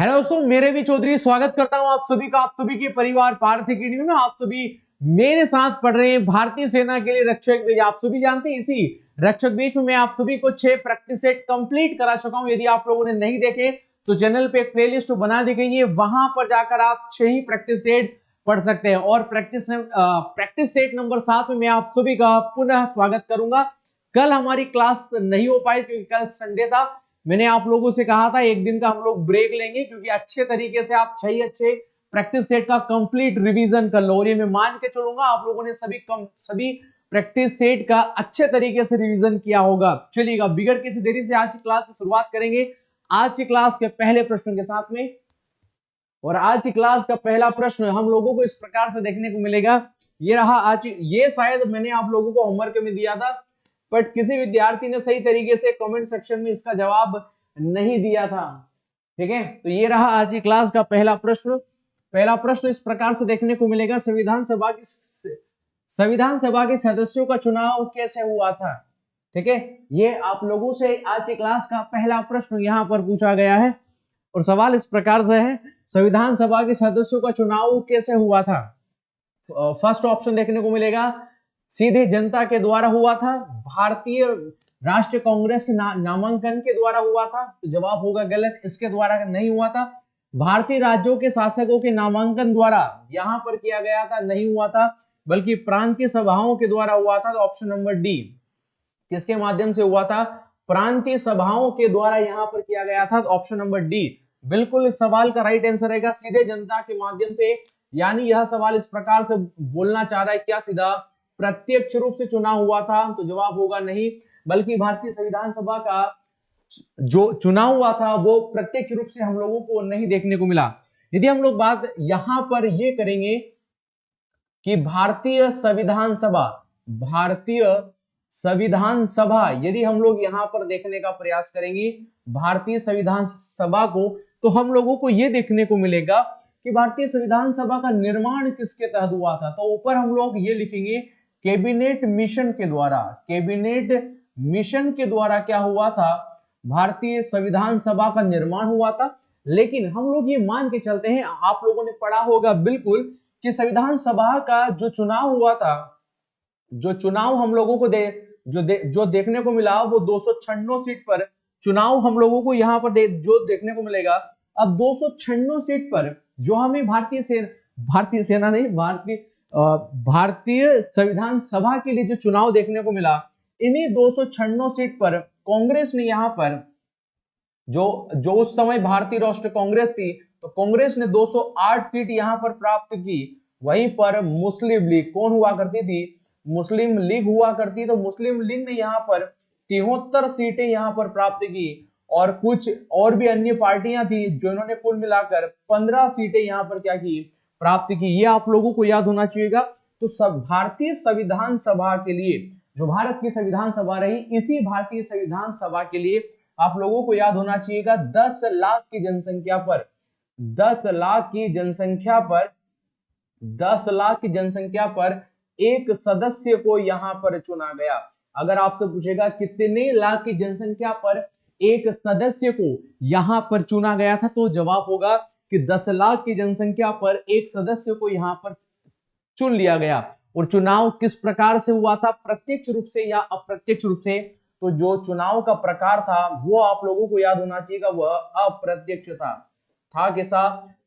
Hello दोस्तों, मेरे भी चौधरी स्वागत करता हूं आप सभी का, आप सभी के परिवार पार्थ अकेडमी में। आप सभी मेरे साथ पढ़ रहे हैं भारतीय सेना के लिए रक्षक बेज। आप सभी जानते हैं इसी रक्षक बेज में मैं आप सभी को 6 प्रैक्टिस सेट कंप्लीट करा चुका हूं। यदि आप लोगों ने नहीं देखे तो चैनल पे एक प्लेलिस्ट बना दी गई है, वहां पर जाकर आप 6 ही प्रैक्टिस सेट पढ़ सकते हैं। और प्रैक्टिस सेट नंबर 7 में मैं आप सभी का पुनः स्वागत करूंगा। कल हमारी क्लास नहीं हो पाई क्योंकि कल संडे था। मैंने आप लोगों से कहा था एक दिन का हम लोग ब्रेक लेंगे क्योंकि अच्छे तरीके से आप 6 अच्छे प्रैक्टिस सेट का कंप्लीट रिवीजन कर लो। और ये मैं मान के चलूंगा आप लोगों ने सभी प्रैक्टिस सेट का अच्छे तरीके से रिवीजन किया होगा। चलिएगा बिगड़ किसी देरी से आज की क्लास की शुरुआत करेंगे आज की क्लास के पहले प्रश्न के साथ में। और आज की क्लास का पहला प्रश्न हम लोगों को इस प्रकार से देखने को मिलेगा। ये रहा आज, ये शायद मैंने आप लोगों को होमवर्क में दिया था, बट किसी विद्यार्थी ने सही तरीके से कमेंट सेक्शन में इसका जवाब नहीं दिया था। ठीक है, तो ये रहा आज की क्लास का पहला प्रश्न। पहला प्रश्न इस प्रकार से देखने को मिलेगा, संविधान सभा के सदस्यों का चुनाव कैसे हुआ था। ठीक है, ये आप लोगों से आज की क्लास का पहला प्रश्न यहां पर पूछा गया है। और सवाल इस प्रकार से है, संविधान सभा के सदस्यों का चुनाव कैसे हुआ था। फर्स्ट ऑप्शन देखने को मिलेगा, सीधे जनता के द्वारा हुआ था, भारतीय राष्ट्रीय कांग्रेस के नामांकन के द्वारा हुआ था, तो जवाब होगा गलत, इसके द्वारा नहीं हुआ था। भारतीय राज्यों के शासकों के नामांकन द्वारा यहां पर किया गया था, नहीं हुआ था, बल्कि प्रांतीय सभाओं के द्वारा हुआ था। तो ऑप्शन नंबर डी, किसके माध्यम से हुआ था, प्रांतीय सभाओं के द्वारा यहां पर किया गया था। तो ऑप्शन नंबर डी बिल्कुल इस सवाल का राइट आंसर रहेगा, सीधे जनता के माध्यम से। यानी यह सवाल इस प्रकार से बोलना चाह रहा है, क्या सीधा प्रत्यक्ष रूप से चुनाव हुआ था, तो जवाब होगा नहीं, बल्कि भारतीय संविधान सभा का जो चुनाव हुआ था वो प्रत्यक्ष रूप से हम लोगों को नहीं देखने को मिला। यदि हम लोग बात यहां पर ये करेंगे कि भारतीय संविधान सभा यदि हम लोग यहां पर देखने का प्रयास करेंगे भारतीय संविधान सभा को, तो हम लोगों को यह देखने को मिलेगा कि भारतीय संविधान सभा का निर्माण किसके तहत हुआ था। तो ऊपर हम लोग ये लिखेंगे, कैबिनेट मिशन के द्वारा। कैबिनेट मिशन के द्वारा क्या हुआ था, भारतीय संविधान सभा का निर्माण हुआ था। लेकिन हम लोग ये मान के चलते हैं, आप लोगों ने पढ़ा होगा बिल्कुल कि संविधान सभा का जो चुनाव हुआ था, जो चुनाव हम लोगों को जो देखने को मिला वो 296 सीट पर चुनाव हम लोगों को यहाँ पर जो देखने को मिलेगा। अब 296 सीट पर जो हमें भारतीय सेना नहीं, भारतीय संविधान सभा के लिए जो चुनाव देखने को मिला, इन्हीं 296 सीट पर कांग्रेस ने यहाँ पर जो उस समय भारतीय राष्ट्रीय कांग्रेस थी, तो कांग्रेस ने 208 सीट यहाँ पर प्राप्त की। वहीं पर मुस्लिम लीग कौन हुआ करती थी, मुस्लिम लीग हुआ करती, तो मुस्लिम लीग ने यहाँ पर 73 सीटें यहाँ पर प्राप्त की। और कुछ और भी अन्य पार्टियां थी जो इन्होंने कुल मिलाकर 15 सीटें यहाँ पर क्या की, प्राप्त की। ये आप लोगों को याद होना चाहिएगा। तो सब भारतीय संविधान सभा के लिए, जो भारत की संविधान सभा रही, इसी भारतीय संविधान सभा के लिए आप लोगों को याद होना चाहिएगा 10 लाख की जनसंख्या पर 10 लाख की जनसंख्या पर एक सदस्य को यहां पर चुना गया। अगर आपसे पूछेगा कितने लाख की जनसंख्या पर एक सदस्य को यहां पर चुना गया था, तो जवाब होगा कि 10 लाख की जनसंख्या पर एक सदस्य को यहां पर चुन लिया गया। और चुनाव किस प्रकार से हुआ था, प्रत्यक्ष रूप से या अप्रत्यक्ष रूप से, तो जो चुनाव का प्रकार था वो आप लोगों को याद होना चाहिए, वह अप्रत्यक्ष था कैसा,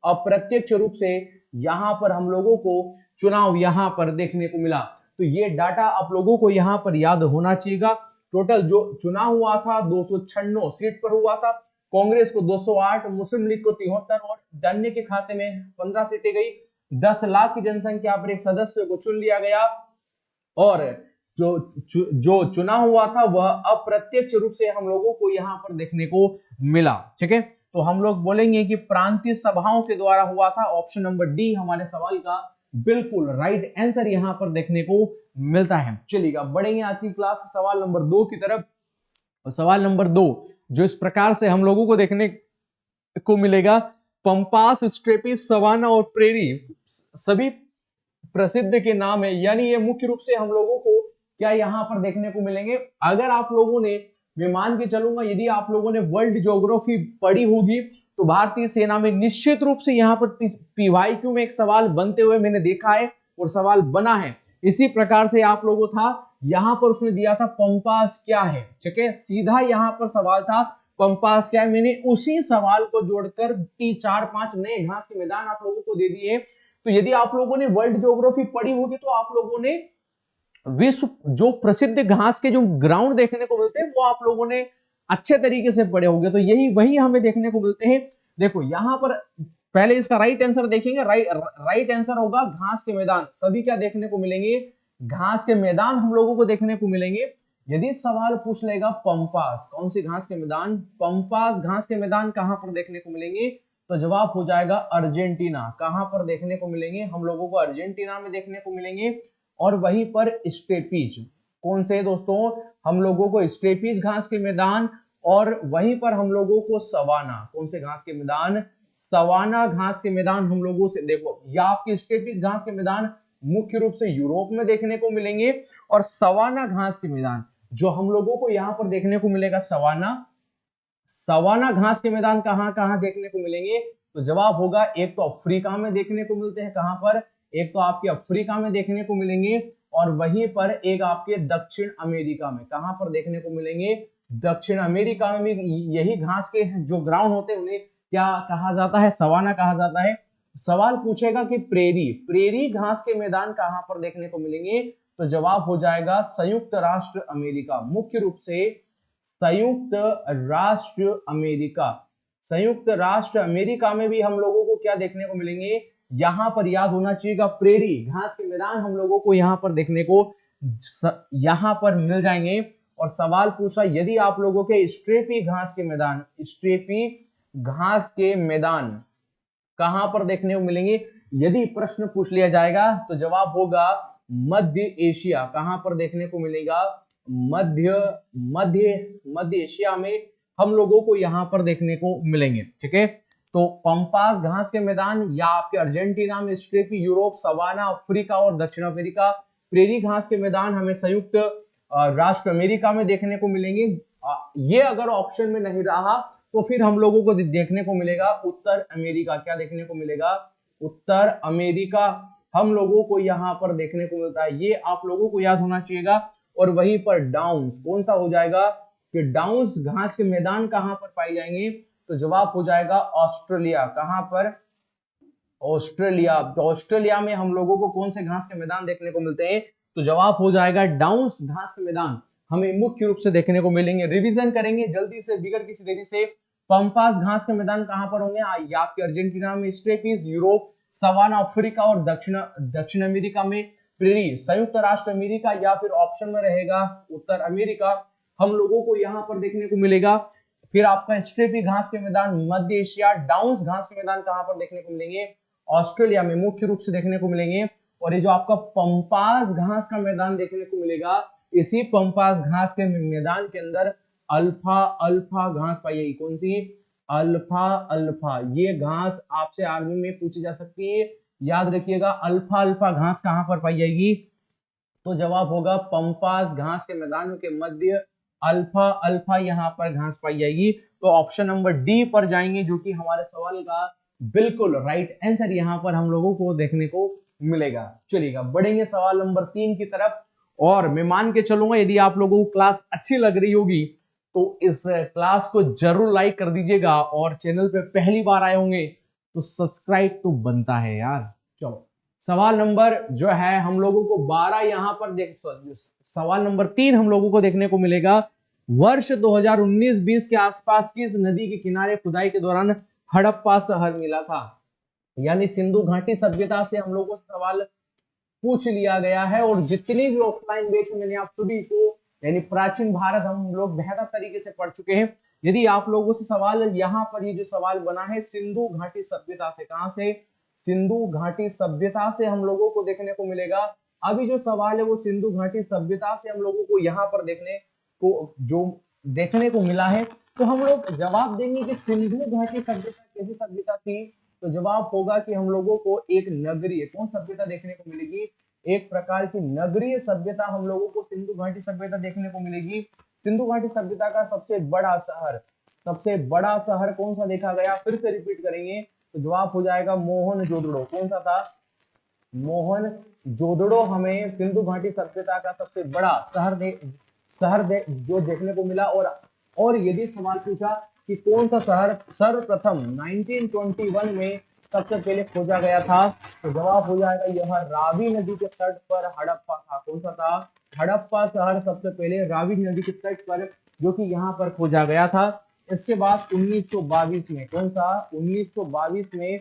अप्रत्यक्ष रूप से यहां पर हम लोगों को चुनाव यहां पर देखने को मिला। तो ये डाटा आप लोगों को यहां पर याद होना चाहिए। टोटल जो चुनाव हुआ था 296 सीट पर हुआ था, कांग्रेस को 208, मुस्लिम लीग को 73 और अन्य के खाते में 15 सीटें गई। 10 लाख की जनसंख्या पर एक सदस्य को चुन लिया गया। और जो चुनाव हुआ था वह अप्रत्यक्ष रूप से हम लोगों को यहां पर देखने को मिला। ठीक है, तो हम लोग बोलेंगे कि प्रांतीय सभाओं के द्वारा हुआ था। ऑप्शन नंबर डी हमारे सवाल का बिल्कुल राइट आंसर यहां पर देखने को मिलता है। चलिएगा बढ़ेंगे आज की क्लास सवाल नंबर 2 की तरफ। सवाल नंबर 2 जो इस प्रकार से हम लोगों को देखने को मिलेगा, पंपास, स्ट्रेपिस, सवाना और प्रेरी सभी प्रसिद्ध के नाम है। यानी ये मुख्य रूप से हम लोगों को क्या यहां पर देखने को मिलेंगे। अगर आप लोगों ने, मैं मान के चलूंगा, यदि आप लोगों ने वर्ल्ड ज्योग्राफी पढ़ी होगी तो भारतीय सेना में निश्चित रूप से यहाँ पर PYQ में एक सवाल बनते हुए मैंने देखा है और सवाल बना है। इसी प्रकार से आप लोगों था यहाँ पर उसने दिया था पंपास क्या है, ठीक है, सीधा यहाँ पर सवाल था पंपास क्या है। मैंने उसी सवाल को जोड़कर 4-5 नए घास के मैदान आप लोगों को दे दिए। तो यदि आप लोगों ने वर्ल्ड ज्योग्राफी पढ़ी होगी तो आप लोगों ने विश्व जो प्रसिद्ध घास के जो ग्राउंड देखने को मिलते हैं वो आप लोगों ने अच्छे तरीके से पढ़े होंगे। तो यही वही हमें देखने को मिलते हैं। देखो यहाँ पर पहले इसका राइट आंसर देखेंगे, राइट आंसर होगा घास के मैदान। सभी क्या देखने को मिलेंगे, घास के मैदान हम लोगों को देखने को मिलेंगे। यदि सवाल पूछ लेगा पंपास कौन सी घास के मैदान, पंपास घास के मैदान कहां पर देखने को मिलेंगे, तो जवाब हो जाएगा अर्जेंटीना। कहां पर देखने को मिलेंगे, हम लोगों को अर्जेंटीना में देखने को मिलेंगे। और वहीं पर स्टेपीज, कौन से दोस्तों, हम लोगों को स्टेपीज घास के मैदान, और वहीं पर हम लोगों को सवाना, कौन से घास के मैदान, सवाना घास के मैदान हम लोगों से, देखो या आपके स्टेपीज घास के मैदान मुख्य रूप से यूरोप में देखने को मिलेंगे, और सवाना घास के मैदान जो हम लोगों को यहाँ पर देखने को मिलेगा सवाना घास के मैदान कहां कहां देखने को मिलेंगे, तो जवाब होगा एक तो अफ्रीका में देखने को मिलते हैं, कहां पर, एक तो आपके अफ्रीका में देखने को मिलेंगे, और वहीं पर एक आपके दक्षिण अमेरिका में, कहां पर देखने को मिलेंगे, दक्षिण अमेरिका में भी यही घास के जो ग्राउंड होते हैं उन्हें क्या कहा जाता है, सवाना कहा जाता है। सवाल पूछेगा कि प्रेरी घास के मैदान कहां पर देखने को मिलेंगे, तो जवाब हो जाएगा संयुक्त राष्ट्र अमेरिका। मुख्य रूप से संयुक्त राष्ट्र अमेरिका में भी हम लोगों को क्या देखने को मिलेंगे, यहां पर याद होना चाहिएगा प्रेरी घास के मैदान हम लोगों को यहां पर देखने को यहां पर मिल जाएंगे। और सवाल पूछा यदि आप लोगों के स्ट्रेपी घास के मैदान कहां पर देखने को मिलेंगे, यदि प्रश्न पूछ लिया जाएगा तो जवाब होगा मध्य एशिया। कहां पर देखने को मिलेगा, मध्य एशिया में हम लोगों को यहां पर देखने को मिलेंगे, ठीक है। तो पंपास घास के मैदान या आपके अर्जेंटीना में स्टेपी, यूरोप, सवाना अफ्रीका और दक्षिण अमेरिका, प्रेरी घास के मैदान हमें संयुक्त राष्ट्र अमेरिका में देखने को मिलेंगे। ये अगर ऑप्शन में नहीं रहा तो फिर हम लोगों को देखने को मिलेगा उत्तर अमेरिका। क्या देखने को मिलेगा, उत्तर अमेरिका हम लोगों को यहाँ पर देखने को मिलता है, ये आप लोगों को याद होना चाहिएगा। और वहीं पर डाउन्स कौन सा हो जाएगा, कि डाउन्स घास के मैदान कहां पर पाए जाएंगे, तो जवाब हो जाएगा ऑस्ट्रेलिया। कहां पर, ऑस्ट्रेलिया में हम लोगों को कौन से घास के मैदान देखने को मिलते हैं, तो जवाब हो जाएगा डाउन्स घास के मैदान हमें मुख्य रूप से देखने को मिलेंगे। रिवीजन करेंगे जल्दी से बिगर किसी देरी से। पंपास घास के मैदान कहां पर होंगे, आपके अर्जेंटीना में स्टेपीज, यूरोप, सवाना अफ्रीका और दक्षिण अमेरिका में प्रेरी, संयुक्त राष्ट्र अमेरिका, या फिर ऑप्शन में रहेगा उत्तर अमेरिका हम लोगों को यहाँ पर देखने को मिलेगा। फिर आपका स्टेपी घास के मैदान मध्य एशिया, डाउन्स घास के मैदान कहां पर देखने को मिलेंगे, ऑस्ट्रेलिया में मुख्य रूप से देखने को मिलेंगे। और ये जो आपका पंपास घास का मैदान देखने को मिलेगा, इसी पंपास घास के मैदान के अंदर अल्फा घास पाई जाएगी। कौन सी, अल्फा, ये घास आपसे आर्मी में पूछी जा सकती है, याद रखिएगा अल्फा घास कहां पर पाई जाएगी, तो जवाब होगा पंपास घास के मैदानों के मध्य अल्फा यहाँ पर घास पाई जाएगी। तो ऑप्शन नंबर डी पर जाएंगे जो कि हमारे सवाल का बिल्कुल राइट आंसर यहाँ पर हम लोगों को देखने को मिलेगा। चलिएगा बढ़ेंगे सवाल नंबर 3 की तरफ। और मैं मान के चलूंगा यदि आप लोगों को क्लास अच्छी लग रही होगी तो इस क्लास को जरूर लाइक कर दीजिएगा, और चैनल पे पहली बार आए होंगे तो सब्सक्राइब तो बनता है यार। चलो सवाल नंबर जो है हम लोगों को 12 यहाँ पर सवाल नंबर 3 हम लोगों को देखने को मिलेगा। वर्ष 2019-20 के आसपास किस नदी के किनारे खुदाई के दौरान हड़प्पा शहर मिला था, यानी सिंधु घाटी सभ्यता से हम लोगों को सवाल पूछ लिया गया है। और जितनी भी ऑफलाइन बैच मैंने आप सभी को यानी प्राचीन भारत हम लोग बेहतर तरीके से पढ़ चुके हैं। यदि आप लोगों से सवाल यहाँ पर ये जो सवाल बना है सिंधु घाटी सभ्यता से, कहां से, सिंधु घाटी सभ्यता से हम लोगों को देखने को मिलेगा। अभी जो सवाल है वो सिंधु घाटी सभ्यता से हम लोगों को यहाँ पर देखने को मिला है। तो हम लोग जवाब देंगे कि सिंधु घाटी सभ्यता कैसी सभ्यता थी, तो जवाब होगा कि हम लोगों को एक नगरीय कौन सभ्यता देखने को मिलेगी, एक प्रकार की नगरीय सभ्यता हम लोगों को सिंधु घाटी सभ्यता देखने को मिलेगी। सिंधु घाटी सभ्यता का सबसे बड़ा शहर सबसे बड़ा शहर कौन सा देखा गया, फिर से रिपीट करेंगे तो जवाब हो जाएगा मोहनजोदड़ो। कौन सा था, मोहनजोदड़ो हमें सिंधु घाटी सभ्यता का सबसे बड़ा शहर जो देखने को मिला। और यदि सवाल पूछा कि कौन सा शहर सर्वप्रथम 1921 में सबसे पहले खोजा गया था, तो जवाब हो जाएगा यह रावी नदी के तट पर हड़प्पा था। कौन सा था, हड़प्पा शहर सबसे पहले रावी नदी के तट पर, जो कि यहाँ पर खोजा गया था। इसके बाद 1922 में, कौन सा, 1922 में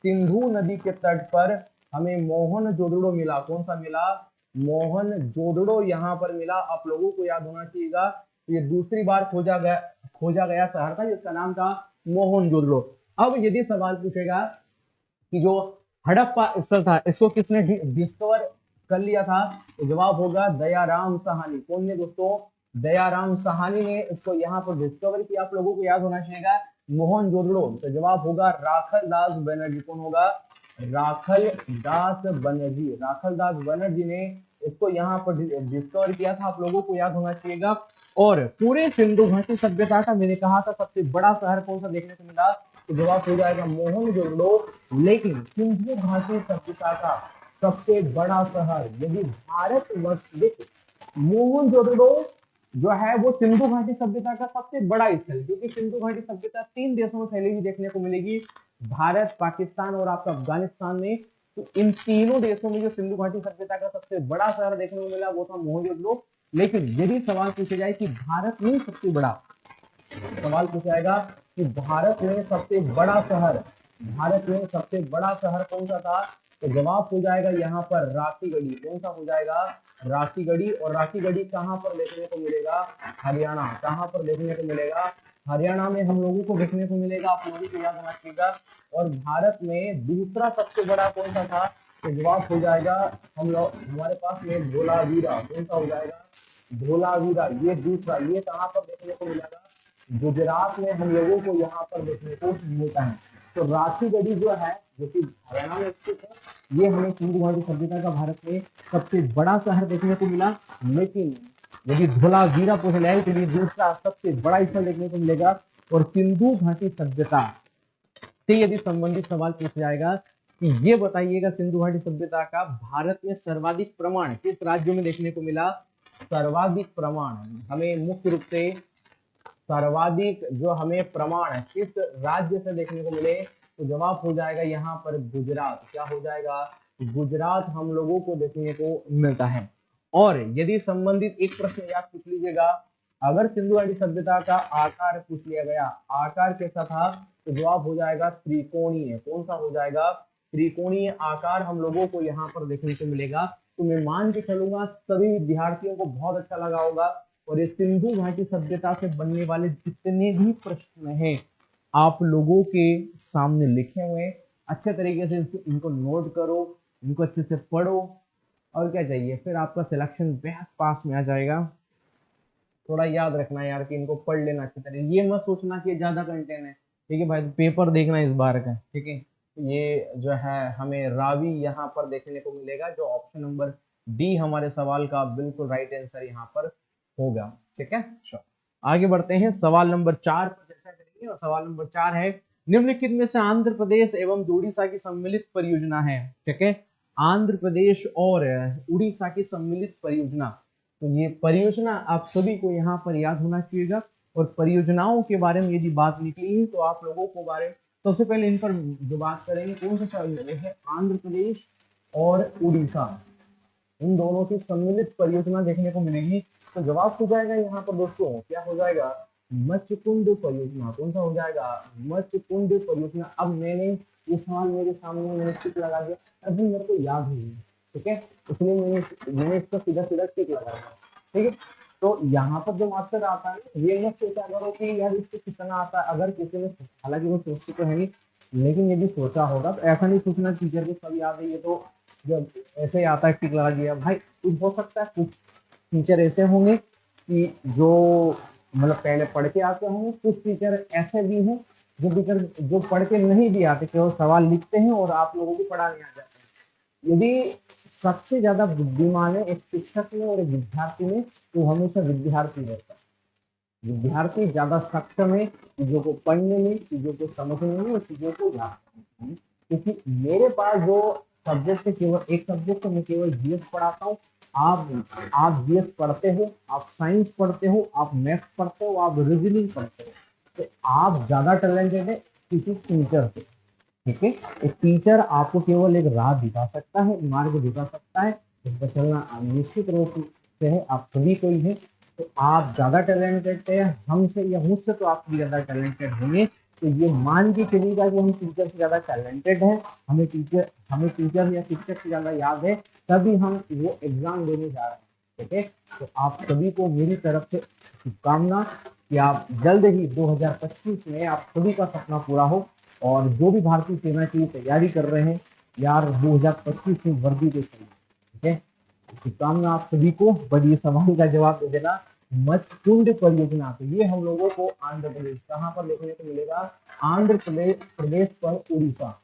सिंधु नदी के तट पर हमें मोहनजोदड़ो मिला। कौन सा मिला, मोहनजोदड़ो यहाँ पर मिला। आप लोगों को याद होना चाहिएगा, तो ये दूसरी बार खोजा गया शहर था जिसका नाम था मोहनजोदड़ो। अब यदि सवाल पूछेगा कि जो हड़प्पा स्थल था इसको किसने डिस्कवर कर लिया था, तो जवाब होगा दयाराम साहनी। कौन ने दोस्तों, दयाराम साहनी ने इसको यहाँ पर डिस्कवर किया। आप लोगों को याद होना चाहिएगा मोहनजोदड़ो, तो जवाब होगा राखल दास बनर्जी। कौन होगा, राखल दास बनर्जी। राखल दास बनर्जी ने इसको यहाँ पर डिस्कवर किया था, आप लोगों को याद होना चाहिएगा। और पूरे सिंधु घाटी सभ्यता का मैंने कहा था सबसे बड़ा शहर कौन सा देखने को मिला, तो जवाब हो जाएगा मोहनजोदड़ो। लेकिन सिंधु घाटी सभ्यता का सबसे बड़ा शहर यदि भारत मोहनजोदड़ो जो है वो सिंधु घाटी सभ्यता का सबसे बड़ा स्थल, क्योंकि सिंधु घाटी सभ्यता 3 देशों में फैली हुई देखने को मिलेगी, भारत, पाकिस्तान और आपका अफगानिस्तान में। तो इन तीनों देशों में जो सिंधु घाटी सभ्यता का सबसे बड़ा शहर देखने को मिला वो था मोहनजोदड़ो। लेकिन यदि सवाल पूछा जाए कि भारत में सबसे बड़ा, सवाल पूछा जाएगा कि भारत में सबसे बड़ा शहर, भारत में सबसे बड़ा शहर कौन सा था, तो जवाब हो जाएगा यहाँ पर राखीगढ़ी। कौन सा हो जाएगा, राखीगढ़ी। और राखीगढ़ी कहाँ पर देखने को मिलेगा, हरियाणा। कहाँ पर देखने को मिलेगा, हरियाणा में हम लोगों को देखने को मिलेगा, आप लोगों को याद रखना चाहिएगा। और भारत में दूसरा सबसे बड़ा कौन सा था, तो जवाब हो जाएगा हमारे पास में धोलावीरा। कौन सा हो जाएगा, धोलावीरा। ये दूसरा, ये कहाँ पर देखने को मिलेगा, गुजरात में हम लोगों को यहाँ पर देखने को मिलता है। तो राखीगढ़ी जो है, जो कि हरियाणा में स्थित है, ये हमें सिंधु घाटी सभ्यता का भारत में सबसे बड़ा शहर देखने को मिला। लेकिन यदि धोलावीरा पूछा जाए तो ये दूसरा सबसे बड़ा स्थल देखने को मिलेगा। और सिंधु घाटी सभ्यता से यदि संबंधित सवाल पूछा जाएगा कि ये बताइएगा सिंधु घाटी सभ्यता का भारत में सर्वाधिक प्रमाण किस राज्य में देखने को मिला, सर्वाधिक प्रमाण हमें मुख्य रूप से सर्वाधिक जो हमें प्रमाण किस राज्य से देखने को मिले, तो जवाब हो जाएगा यहाँ पर गुजरात। क्या हो जाएगा, गुजरात हम लोगों को देखने को मिलता है। और यदि संबंधित एक प्रश्न याद पूछ लीजिएगा, अगर सिंधु घाटी सभ्यता का आकार पूछ लिया गया, आकार कैसा था, तो जवाब हो जाएगा त्रिकोणीय। कौन सा हो जाएगा, त्रिकोणीय आकार हम लोगों को यहाँ पर देखने को मिलेगा। तो मैं मान के चलूंगा सभी विद्यार्थियों को बहुत अच्छा लगा होगा। और ये सिंधु घाटी सभ्यता से बनने वाले जितने भी प्रश्न हैं आप लोगों के सामने लिखे हुए, अच्छे तरीके से इनको नोट करो, इनको अच्छे से पढ़ो, और क्या चाहिए, फिर आपका सिलेक्शन बेहद पास में आ जाएगा। थोड़ा याद रखना यार कि इनको पढ़ लेना अच्छी तरह, ये मत सोचना कि ज्यादा कंटेंट है, ठीक है भाई, तो पेपर देखना इस बार का, ठीक है। ये जो है हमें रावी यहाँ पर देखने को मिलेगा, जो ऑप्शन नंबर डी हमारे सवाल का बिल्कुल राइट आंसर यहाँ पर होगा, ठीक है। आगे बढ़ते हैं, सवाल नंबर 4 पर चर्चा करेंगे। और सवाल नंबर 4 है, निम्नलिखित में से आंध्र प्रदेश एवं उड़ीसा की सम्मिलित परियोजना है, ठीक है। आंध्र प्रदेश और उड़ीसा की सम्मिलित परियोजना, तो ये परियोजना आप सभी को यहाँ पर याद होना चाहिएगा। और परियोजनाओं के बारे में यदि बात निकली है तो आप लोगों को बारे सबसे पहले इन पर जो बात करेंगे कौन सा है, आंध्र प्रदेश और उड़ीसा, इन दोनों की सम्मिलित परियोजना देखने को मिलेगी। तो जवाब हो जाएगा यहाँ पर दोस्तों, क्या हो जाएगा, मत्स्यकुंड परियोजना। कौन सा हो जाएगा, मत्स्यकुंड परियोजना। अब मैंने ये सवाल मेरे सामने मैंने टिक लगा दिया, अभी मेरे को याद नहीं है, ठीक है, इसलिए मैंने इसको सीधा सीधा टिक लगा दिया, ठीक है। तो यहाँ पर जो मार्क्स आता है ये मत सोचा करो कि यार इसको कितना आता है, अगर किसी ने, हालांकि वो सोचते तो है नहीं, लेकिन यदि सोचा होगा तो ऐसा नहीं सोचना टीचर को सब याद है, ये तो जब ऐसे ही आता है टिक लगा दिया भाई। कुछ हो सकता है, कुछ टीचर ऐसे होंगे कि जो मतलब पहले पढ़ के आते होंगे, कुछ टीचर ऐसे भी हैं जो पढ़ के नहीं भी आते, केवल सवाल लिखते हैं और आप लोगों को पढ़ाने आ जाते हैं। यदि सबसे ज्यादा बुद्धिमान है एक शिक्षक में और एक विद्यार्थी में, तो हमेशा विद्यार्थी रहता है। विद्यार्थी ज्यादा सक्षम है चीजों को पढ़ने में, चीजों को समझने में और चीजों को याद करने में। क्योंकि मेरे पास जो सब्जेक्ट है केवल एक सब्जेक्ट है, मैं केवल जीएस पढ़ाता हूँ। आप जीएस पढ़ते हो, आप साइंस पढ़ते हो, आप मैथ्स पढ़ते हो, आप रीजनिंग पढ़ते हो, तो आप ज्यादा टैलेंटेड है किसी टीचर से। ठीक है, एक टीचर आपको केवल एक राह दिखा सकता है, मार्ग दिखा सकता है, इस पर चलना निश्चित रूप से है आप सभी को ही है। तो आप ज्यादा टैलेंटेड है हमसे या मुझसे, तो आप भी ज्यादा टैलेंटेड होंगे। तो ये मान के चलिएगा कि हम टीचर से ज्यादा टैलेंटेड है, हमें टीचर या शिक्षक से ज्यादा याद है, तभी हम वो एग्जाम देने जा रहे हैं। ठीक है, तो आप सभी को मेरी तरफ से शुभकामना कि आप जल्द ही 2025 में आप सभी का सपना पूरा हो। और जो भी भारतीय सेना की तैयारी कर रहे हैं यार, 2025 में वर्दी के चाहिए। ठीक है, शुभकामना आप सभी को। बट ये सवाल का जवाब दे देना, मत्स्यकुंड परियोजना, तो ये हम लोगों को आंध्र प्रदेश कहाँ पर देखने को मिलेगा? आंध्र प्रदेश पर उड़ीसा।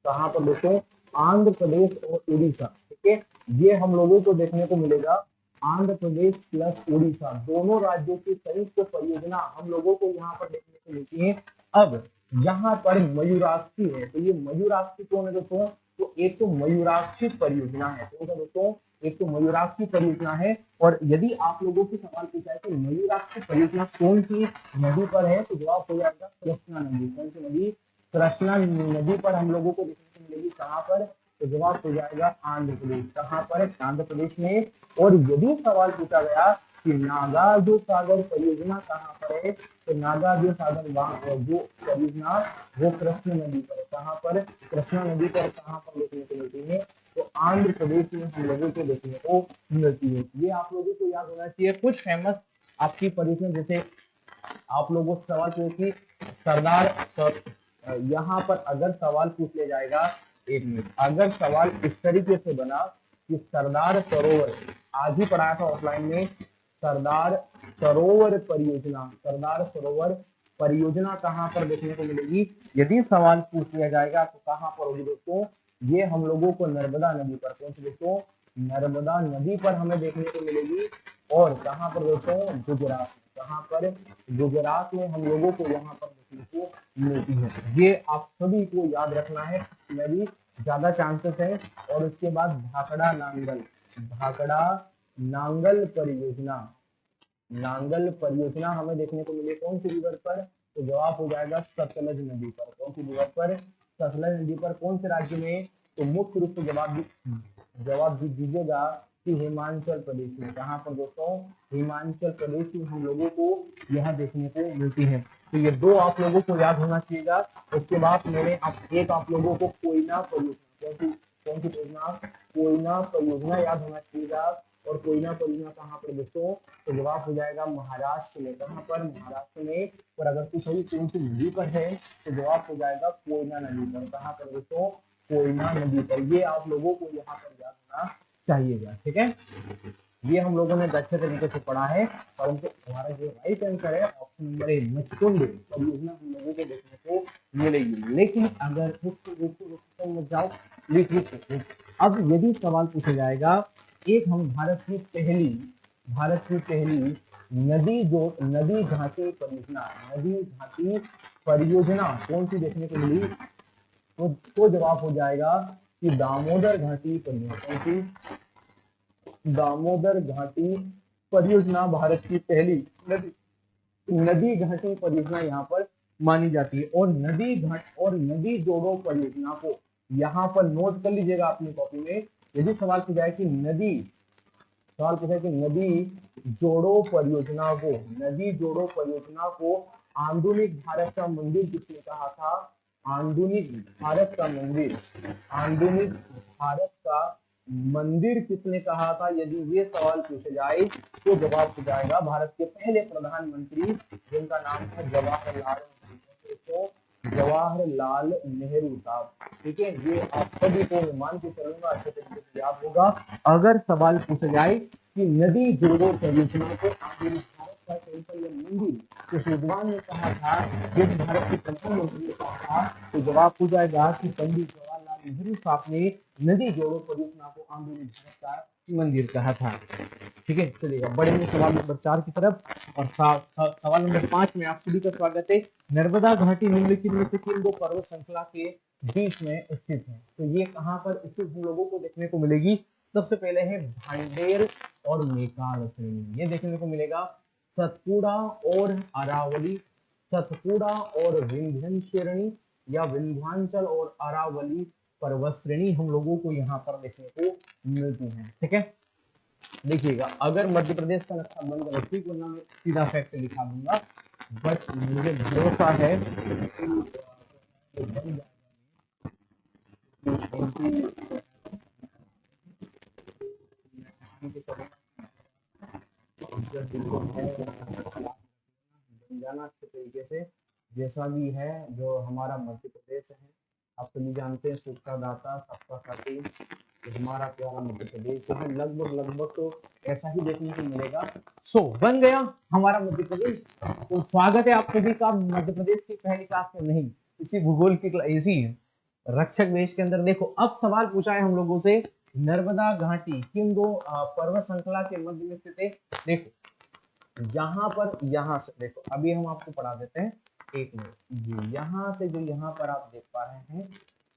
कहाँ पर दोस्तों? आंध्र प्रदेश और उड़ीसा। ठीक है, ये हम लोगों को देखने को मिलेगा। आंध्र प्रदेश प्लस उड़ीसा, दोनों राज्यों की संयुक्त परियोजना हम लोगों को यहाँ पर देखने को मिलती है। अब यहाँ पर मयूराक्षी है, तो ये मयूराक्षी कौन है दोस्तों? तो एक तो मयूराक्षी परियोजना है। कौन सा दोस्तों? एक तो मयूराक्षी परियोजना है। और यदि आप लोगों से सवाल पूछा है कि मयूराक्षी परियोजना कौन सी नदी पर है, तो जवाब हो जाएगा कृष्णा नदी। कौन सी नदी? कृष्णा नदी पर हम लोगों को देखने को मिलेगी। कहाँ पर? तो जवाब हो जाएगा आंध्र प्रदेश। कहाँ पर? आंध्र प्रदेश में। और यदि सवाल पूछा गया कि नागार्जुन सागर परियोजना कहाँ पर है, तो नागार्जुन सागर जो परियोजना वो कृष्ण नदी पर है। कहाँ पर? कृष्णा नदी पर। कहाँ पर देखने को मिलती है? तो आंध्र प्रदेश में हम लोगों को देखने को मिलती है। ये आप लोगों को याद होना चाहिए। कुछ फेमस आपकी परियोजना, जैसे आप लोगों से सवाल पूछे यहाँ पर अगर सवाल पूछ लिया जाएगा, एक मिनट, अगर सवाल इस तरीके से बना कि सरदार सरोवर, आज ही पढ़ाया था ऑफलाइन में, सरदार सरोवर परियोजना, सरदार सरोवर परियोजना कहाँ पर देखने को मिलेगी? यदि सवाल पूछ लिया जाएगा तो कहाँ पर होगी दोस्तों? ये हम लोगों को नर्मदा नदी पर। कौन सी दोस्तों? नर्मदा नदी पर हमें देखने को मिलेगी। और कहाँ पर दोस्तों? गुजरात। कहाँ पर? गुजरात में हम लोगों को यहाँ पर देखने को मिलती है। ये आप सभी को याद रखना है, मेरी ज्यादा चांसेस है। और उसके बाद भाखड़ा नांगल, भाखड़ा नांगल परियोजना, नांगल परियोजना हमें देखने को मिली कौन सी रिवर पर? तो जवाब हो जाएगा सतलज नदी पर। कौन सी रिवर पर? सतलज नदी पर। कौन से राज्य में? तो मुख्य रूप से जवाब दीजिएगा कि हिमाचल प्रदेश में। कहाँ पर दोस्तों? हिमाचल प्रदेश में हम लोगों को यह देखने को मिलती है। तो ये दो आप लोगों को याद होना चाहिएगा। उसके बाद मैंने एक आप लोगों को कोयना परियोजना, कौन सी परियोजना? कोयना परियोजना याद होना चाहिएगा। और कोयना परियोजना कहाँ पर दोस्तों? तो जवाब हो जाएगा महाराष्ट्र में। कहाँ पर? महाराष्ट्र में। और अगर पूछे कौन सी नदी पर है, तो जवाब हो जाएगा कोयना नदी पर। कहाँ पर दोस्तों? कोयना नदी पर। ये आप लोगों को यहाँ पर याद होना चाहिएगा। ठीक है, ये हम लोगों ने अच्छे तरीके से पढ़ा है। परंतु हमारा जो राइट आंसर है ऑप्शन नंबर ए, मत्स्यकुंड परियोजना हम लोगों को देखने को मिलेगी। लेकिन अगर मत जाओ, लिख अब यदि सवाल पूछा जाएगा, एक हम भारत की पहली नदी घाटी परियोजना, नदी घाटी परियोजना कौन सी देखने को मिली? तो जवाब हो जाएगा कि दामोदर घाटी परियोजना। कौन सी? दामोदर घाटी परियोजना भारत की पहली नदी घाटी परियोजना यहाँ पर मानी जाती है। और नदी जोड़ो परियोजना को यहाँ पर नोट कर लीजिएगा अपनी कॉपी में। यदि सवाल पूछा जाए कि नदी जोड़ो परियोजना को आधुनिक भारत का मंदिर किसने कहा था? आधुनिक भारत का मंदिर किसने कहा था? यदि ये सवाल पूछा जाए तो जवाब हो जाएगा भारत के पहले प्रधानमंत्री, जिनका नाम था जवाहरलाल नेहरू साहब। ठीक है, ये आप सभी को मान के चलूंगा अच्छे तरीके से याद होगा। अगर सवाल पूछा जाए कि नदी जोड़ो परियोजना को आधुनिक भारत का टेम्पल या मंदिर किस विद्वान ने कहा था, जिस भारत के प्रधानमंत्री ने कहा था, तो जवाब हो जाएगा कि पंडित जवाहरलाल ने नदी जोड़ो परियोजना को आंदोलन भारत का मंदिर कहा था। ठीक है, चलिएगा बढ़ेंगे सवाल नंबर 4 की तरफ। और सवाल नंबर 5 में आप सभी का स्वागत है। नर्मदा घाटी निम्नलिखित में से किन दो पर्वत श्रृंखला के बीच में स्थित है? तो ये कहाँ पर स्थित हम लोगों को देखने को मिलेगी? सबसे पहले है भांडेर और मेकाड़ श्रेणी, ये देखने को मिलेगा। सतपुड़ा और अरावली, सतपुड़ा और विंध्य श्रेणी, या विंध्याचल और अरावली पर्वत श्रेणी हम लोगों को यहाँ पर देखने को मिलती है। ठीक है, देखिएगा अगर मध्य प्रदेश का नक्शा बन गया ठीक, वरना मैं सीधा फैक्ट लिखा दूंगा, बट मुझे भरोसा है जाना अच्छे तरीके से, जैसा भी है जो हमारा मध्य प्रदेश है, आप सभी जानते हैं सबका दाता सबका साथी, हमारा प्यारा मध्य प्रदेश जो है लगभग तो ऐसा ही देखने को मिलेगा। सो बन गया हमारा मध्य प्रदेश। तो स्वागत है आप सभी का मध्य प्रदेश की पहली क्लास में, नहीं इसी भूगोल की इसी रक्षक वेश के अंदर। देखो अब सवाल पूछा है हम लोगों से, नर्मदा घाटी किन दो पर्वत श्रृंखला के मध्य में स्थित है? देखो यहाँ पर, यहाँ से देखो अभी हम आपको पढ़ा देते हैं एक मिनट। ये यहाँ से जो यहाँ पर आप देख पा रहे हैं,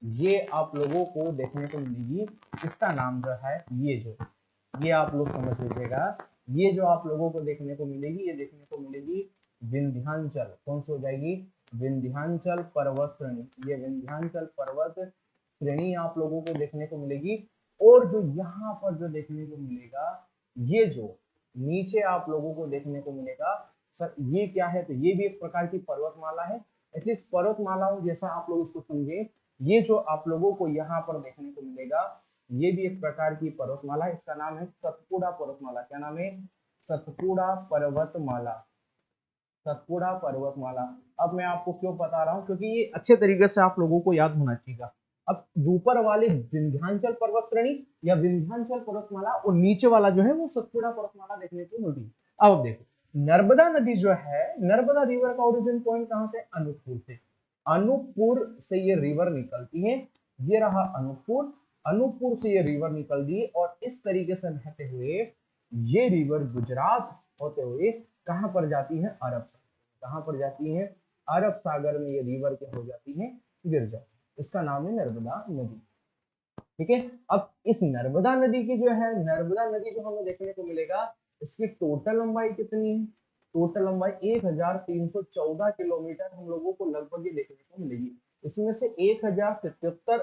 ये आप लोगों को देखने को मिलेगी, इसका नाम जो है ये आप लोग समझ लीजिएगा, ये जो आप लोगों को देखने को मिलेगी, ये देखने को मिलेगी विंध्याचल। कौन सी हो जाएगी? विंध्याचल पर्वत श्रेणी। ये विंध्याचल पर्वत श्रेणी आप लोगों को देखने को मिलेगी। और जो यहाँ पर जो देखने को मिलेगा, ये जो नीचे आप लोगों को देखने को मिलेगा सर, ये क्या है? तो ये भी एक प्रकार की पर्वतमाला है। एटलीस्ट पर्वतमालाओं जैसा आप लोग इसको समझे। ये जो आप लोगों को यहाँ पर देखने को मिलेगा, ये भी एक प्रकार की पर्वतमाला है। इसका नाम है सतपुड़ा पर्वतमाला। क्या नाम है? सतपुड़ा पर्वतमाला। सतपुड़ा पर्वतमाला। अब मैं आपको क्यों बता रहा हूँ, क्योंकि ये अच्छे तरीके से आप लोगों को याद होना चाहिए। अब ऊपर वाले विंध्याचल पर्वत श्रेणी या विंध्याचल पर्वतमाला, और नीचे वाला जो है वो सतपुड़ा पर्वतमाला देखने को मिलती है। अब देखो नर्मदा नदी जो है, नर्मदा रिवर का ओरिजिन पॉइंट कहाँ से? अनूपपुर से। अनूपपुर से ये रिवर निकलती है। ये रहा अनूपपुर, अनूपपुर से ये रिवर निकल दी और इस तरीके से बहते हुए ये रिवर गुजरात होते हुए कहां पर जाती है? अरब सागर। कहां पर जाती है? अरब सागर में ये रिवर क्या हो जाती है? गिर जाती है। इसका नाम है नर्मदा नदी। ठीक है, अब इस नर्मदा नदी की जो है, नर्मदा नदी जो हमें देखने को मिलेगा, इसकी टोटल लंबाई कितनी है? टोटल लंबाई 1314 किलोमीटर हम लोगों को लगभग ये देखने को मिलेगी। इसमें से 1077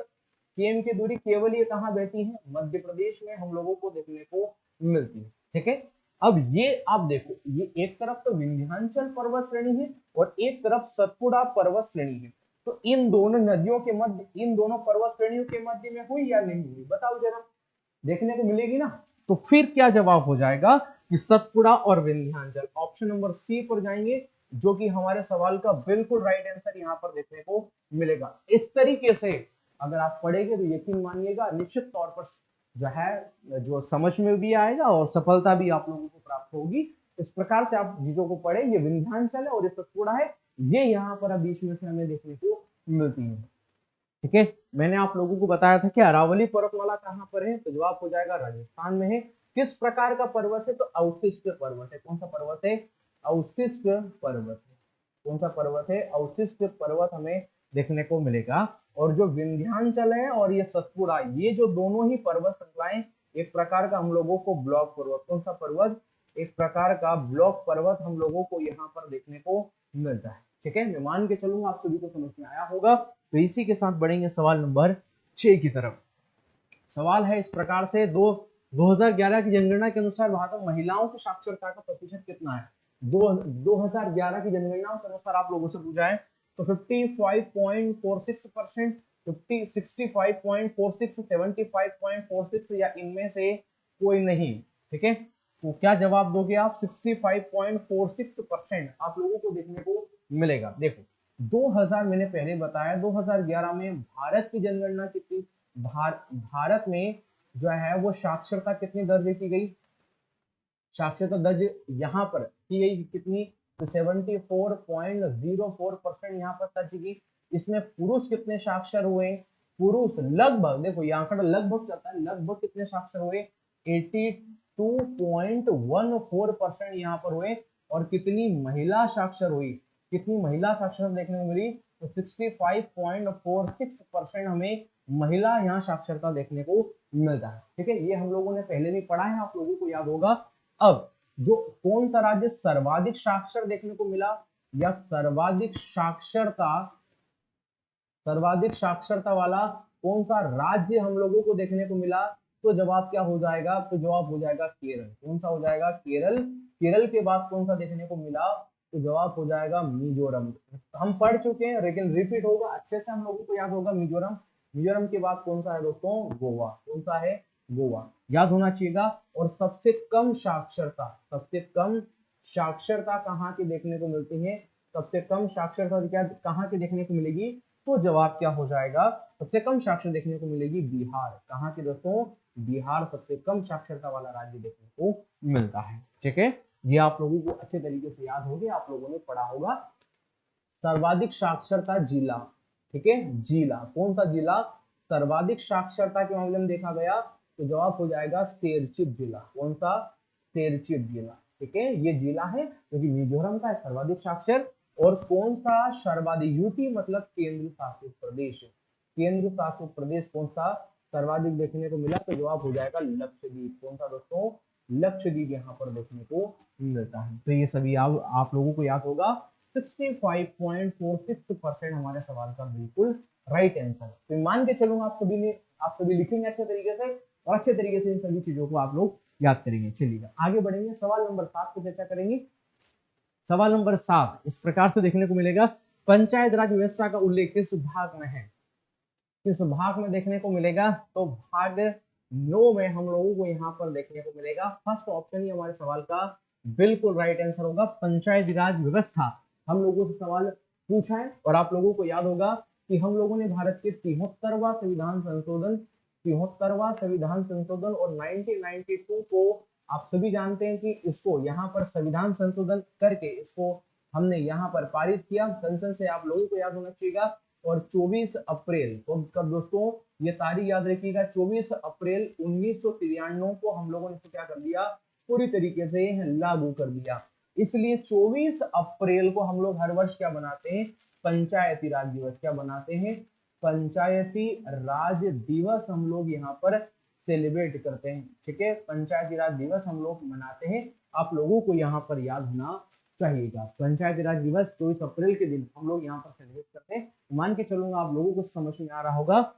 केम की दूरी केवल ये कहाँ बहती है? मध्य प्रदेश में हम लोगों को देखने को मिलती है। ठीक है, अब ये आप देखो, ये एक तरफ तो विंध्याचल पर्वत श्रेणी है और एक तरफ सतपुड़ा पर्वत श्रेणी है। तो इन दोनों नदियों के मध्य, इन दोनों पर्वत श्रेणियों के मध्य में हुई या नहीं हुई? बताओ जरा, देखने को मिलेगी ना। तो फिर क्या जवाब हो जाएगा कि सतपुड़ा और विंध्याचल। ऑप्शन नंबर सी पर जाएंगे, जो कि हमारे सवाल का बिल्कुल राइट आंसर यहाँ पर देखने को मिलेगा। इस तरीके से अगर आप पढ़ेंगे तो यकीन मानिएगा निश्चित तौर पर जो है जो समझ में भी आएगा और सफलता भी आप लोगों को प्राप्त होगी। इस प्रकार से आप चीजों को पढ़े। ये विंध्याचल है और ये सतपुड़ा है, ये यहाँ पर बीच में से हमें देखने को मिलती है। ठीक है, मैंने आप लोगों को बताया था कि अरावली पर्वतमाला कहाँ पर है, तो जवाब हो जाएगा राजस्थान में है। किस प्रकार का पर्वत है? तो अवशिष्ट पर्वत है। कौन सा पर्वत है? अवशिष्ट पर्वत है। कौन सा पर्वत है? अवशिष्ट पर्वत हमें देखने को मिलेगा। और जो विंध्याचल है और ये सतपुड़ा, ये जो दोनों ही पर्वत श्रृंखलाएं एक प्रकार का हम लोगों को ब्लॉक पर्वत, कौन सा पर्वत? एक प्रकार का ब्लॉक पर्वत हम लोगों को यहाँ पर देखने को मिलता है। ठीक है, मैं मान के चलूंगा आप सभी को समझ में आया होगा। तो इसी के साथ बढ़ेंगे सवाल नंबर 6 की तरफ। सवाल है इस प्रकार से, 2011 की जनगणना के अनुसार भारत में महिलाओं की साक्षरता का प्रतिशत कितना है? 2011 की जनगणना के अनुसार आप लोगों से पूछा है, तो 55.46%, 65.46, 75.46 या इनमें से कोई नहीं। ठीक है, तो क्या जवाब दोगे आप? 65.46% आप लोगों को देखने को मिलेगा। देखो 2000, मैंने पहले बताया 2011 में भारत की जनगणना कितनी, भारत में जो है वो साक्षरता कितनी दर्ज की गई? साक्षरता दर्ज यहाँ पर की गई कितनी? तो 74.04% यहाँ पर दर्ज की। इसमें पुरुष कितने साक्षर हुए? पुरुष लगभग, देखो ये आंकड़ा लगभग चलता है, लगभग कितने साक्षर हुए, 82.14% यहाँ पर हुए। और कितनी महिला साक्षर हुई, कितनी महिला साक्षरता देखने को मिली, तो 65.46% हमें महिला यहाँ साक्षरता देखने को मिलता है। ठीक है, ये हम लोगों ने पहले भी पढ़ा है, आप लोगों को याद होगा। अब जो कौन सा राज्य सर्वाधिक साक्षर देखने को मिला, या सर्वाधिक साक्षरता वाला कौन सा राज्य हम लोगों को देखने को मिला, तो जवाब क्या हो जाएगा, तो जवाब हो जाएगा केरल। कौन सा हो जाएगा, केरल। केरल के बाद कौन सा देखने को मिला, तो जवाब हो जाएगा मिजोरम। हम पढ़ चुके हैं लेकिन रिपीट होगा, अच्छे से हम लोगों को याद होगा। मिजोरम, मिजोरम के बाद कौन सा है दोस्तों, गोवा। कौन सा है, गोवा, याद होना चाहिएगा। और सबसे कम साक्षरता कहाँ की देखने को मिलती है, सबसे कम साक्षरता क्या कहाँ की देखने को मिलेगी, तो जवाब क्या हो जाएगा, सबसे कम साक्षर देखने को मिलेगी बिहार। कहाँ की दोस्तों, बिहार सबसे कम साक्षरता वाला राज्य देखने को मिलता है। ठीक है, ये आप लोगों को अच्छे तरीके से याद होगी, आप लोगों ने पढ़ा होगा। सर्वाधिक साक्षरता जिला, ठीक है, जिला कौन सा जिला सर्वाधिक साक्षरता के मामले में देखा गया, तो जवाब हो जाएगा शेरचिप जिला। कौन सा, शेरचिप जिला। ठीक है, ये जिला है जो कि मिजोरम का है सर्वाधिक साक्षर। और कौन सा सर्वाधिक, यूटी मतलब केंद्र शासित प्रदेश, केंद्र शासित प्रदेश कौन सा सर्वाधिक देखने को मिला, तो जवाब हो जाएगा लक्षद्वीप। कौन सा दोस्तों, लक्षद्वीप यहाँ पर देखने को मिलता है। तो ये सभी आप लोगों को याद होगा। 65.46% हमारे सवाल का बिल्कुल राइट आंसर। तो मान के चलूंगा आप सभी लिखेंगे अच्छे तरीके से, और अच्छे तरीके से इन सभी चीजों को आप लोग याद करेंगे। चलिएगा आगे बढ़ेंगे, सवाल नंबर 7 की चर्चा करेंगे। सवाल नंबर 7 इस प्रकार से देखने को मिलेगा, पंचायत राज व्यवस्था का उल्लेख किस भाग में है, किस भाग में देखने को मिलेगा, तो भाग 9 में हम लोगों को यहाँ पर देखने को मिलेगा। फर्स्ट ऑप्शन ही हमारे सवाल का बिल्कुल राइट आंसर होगा, पंचायती राज व्यवस्था। हम लोगों से सवाल पूछा है और आप लोगों को याद होगा कि हम लोगों ने भारत के 73वां संविधान संशोधन और 1992 को, आप सभी जानते हैं कि इसको यहाँ पर संविधान संशोधन करके इसको हमने यहाँ पर पारित किया संसद से, आप लोगों को याद होना चाहिए। और 24 अप्रैल तो कब दोस्तों, ये तारीख याद रखिएगा, 24 अप्रैल 1993 को हम लोगों ने क्या कर दिया, पूरी तरीके से लागू कर दिया। इसलिए 24 अप्रैल को हम लोग हर वर्ष क्या बनाते हैं, पंचायती राज दिवस। क्या बनाते हैं, पंचायती राज दिवस हम लोग यहाँ पर सेलिब्रेट करते हैं। ठीक है, पंचायती राज दिवस हम लोग मनाते हैं, आप लोगों को यहाँ पर याद होना चाहिएगा। पंचायती राज दिवस 24 अप्रैल के दिन हम लोग यहाँ पर सेलिब्रेट करते हैं। मान के चलूंगा आप लोगों को समझ में आ रहा होगा।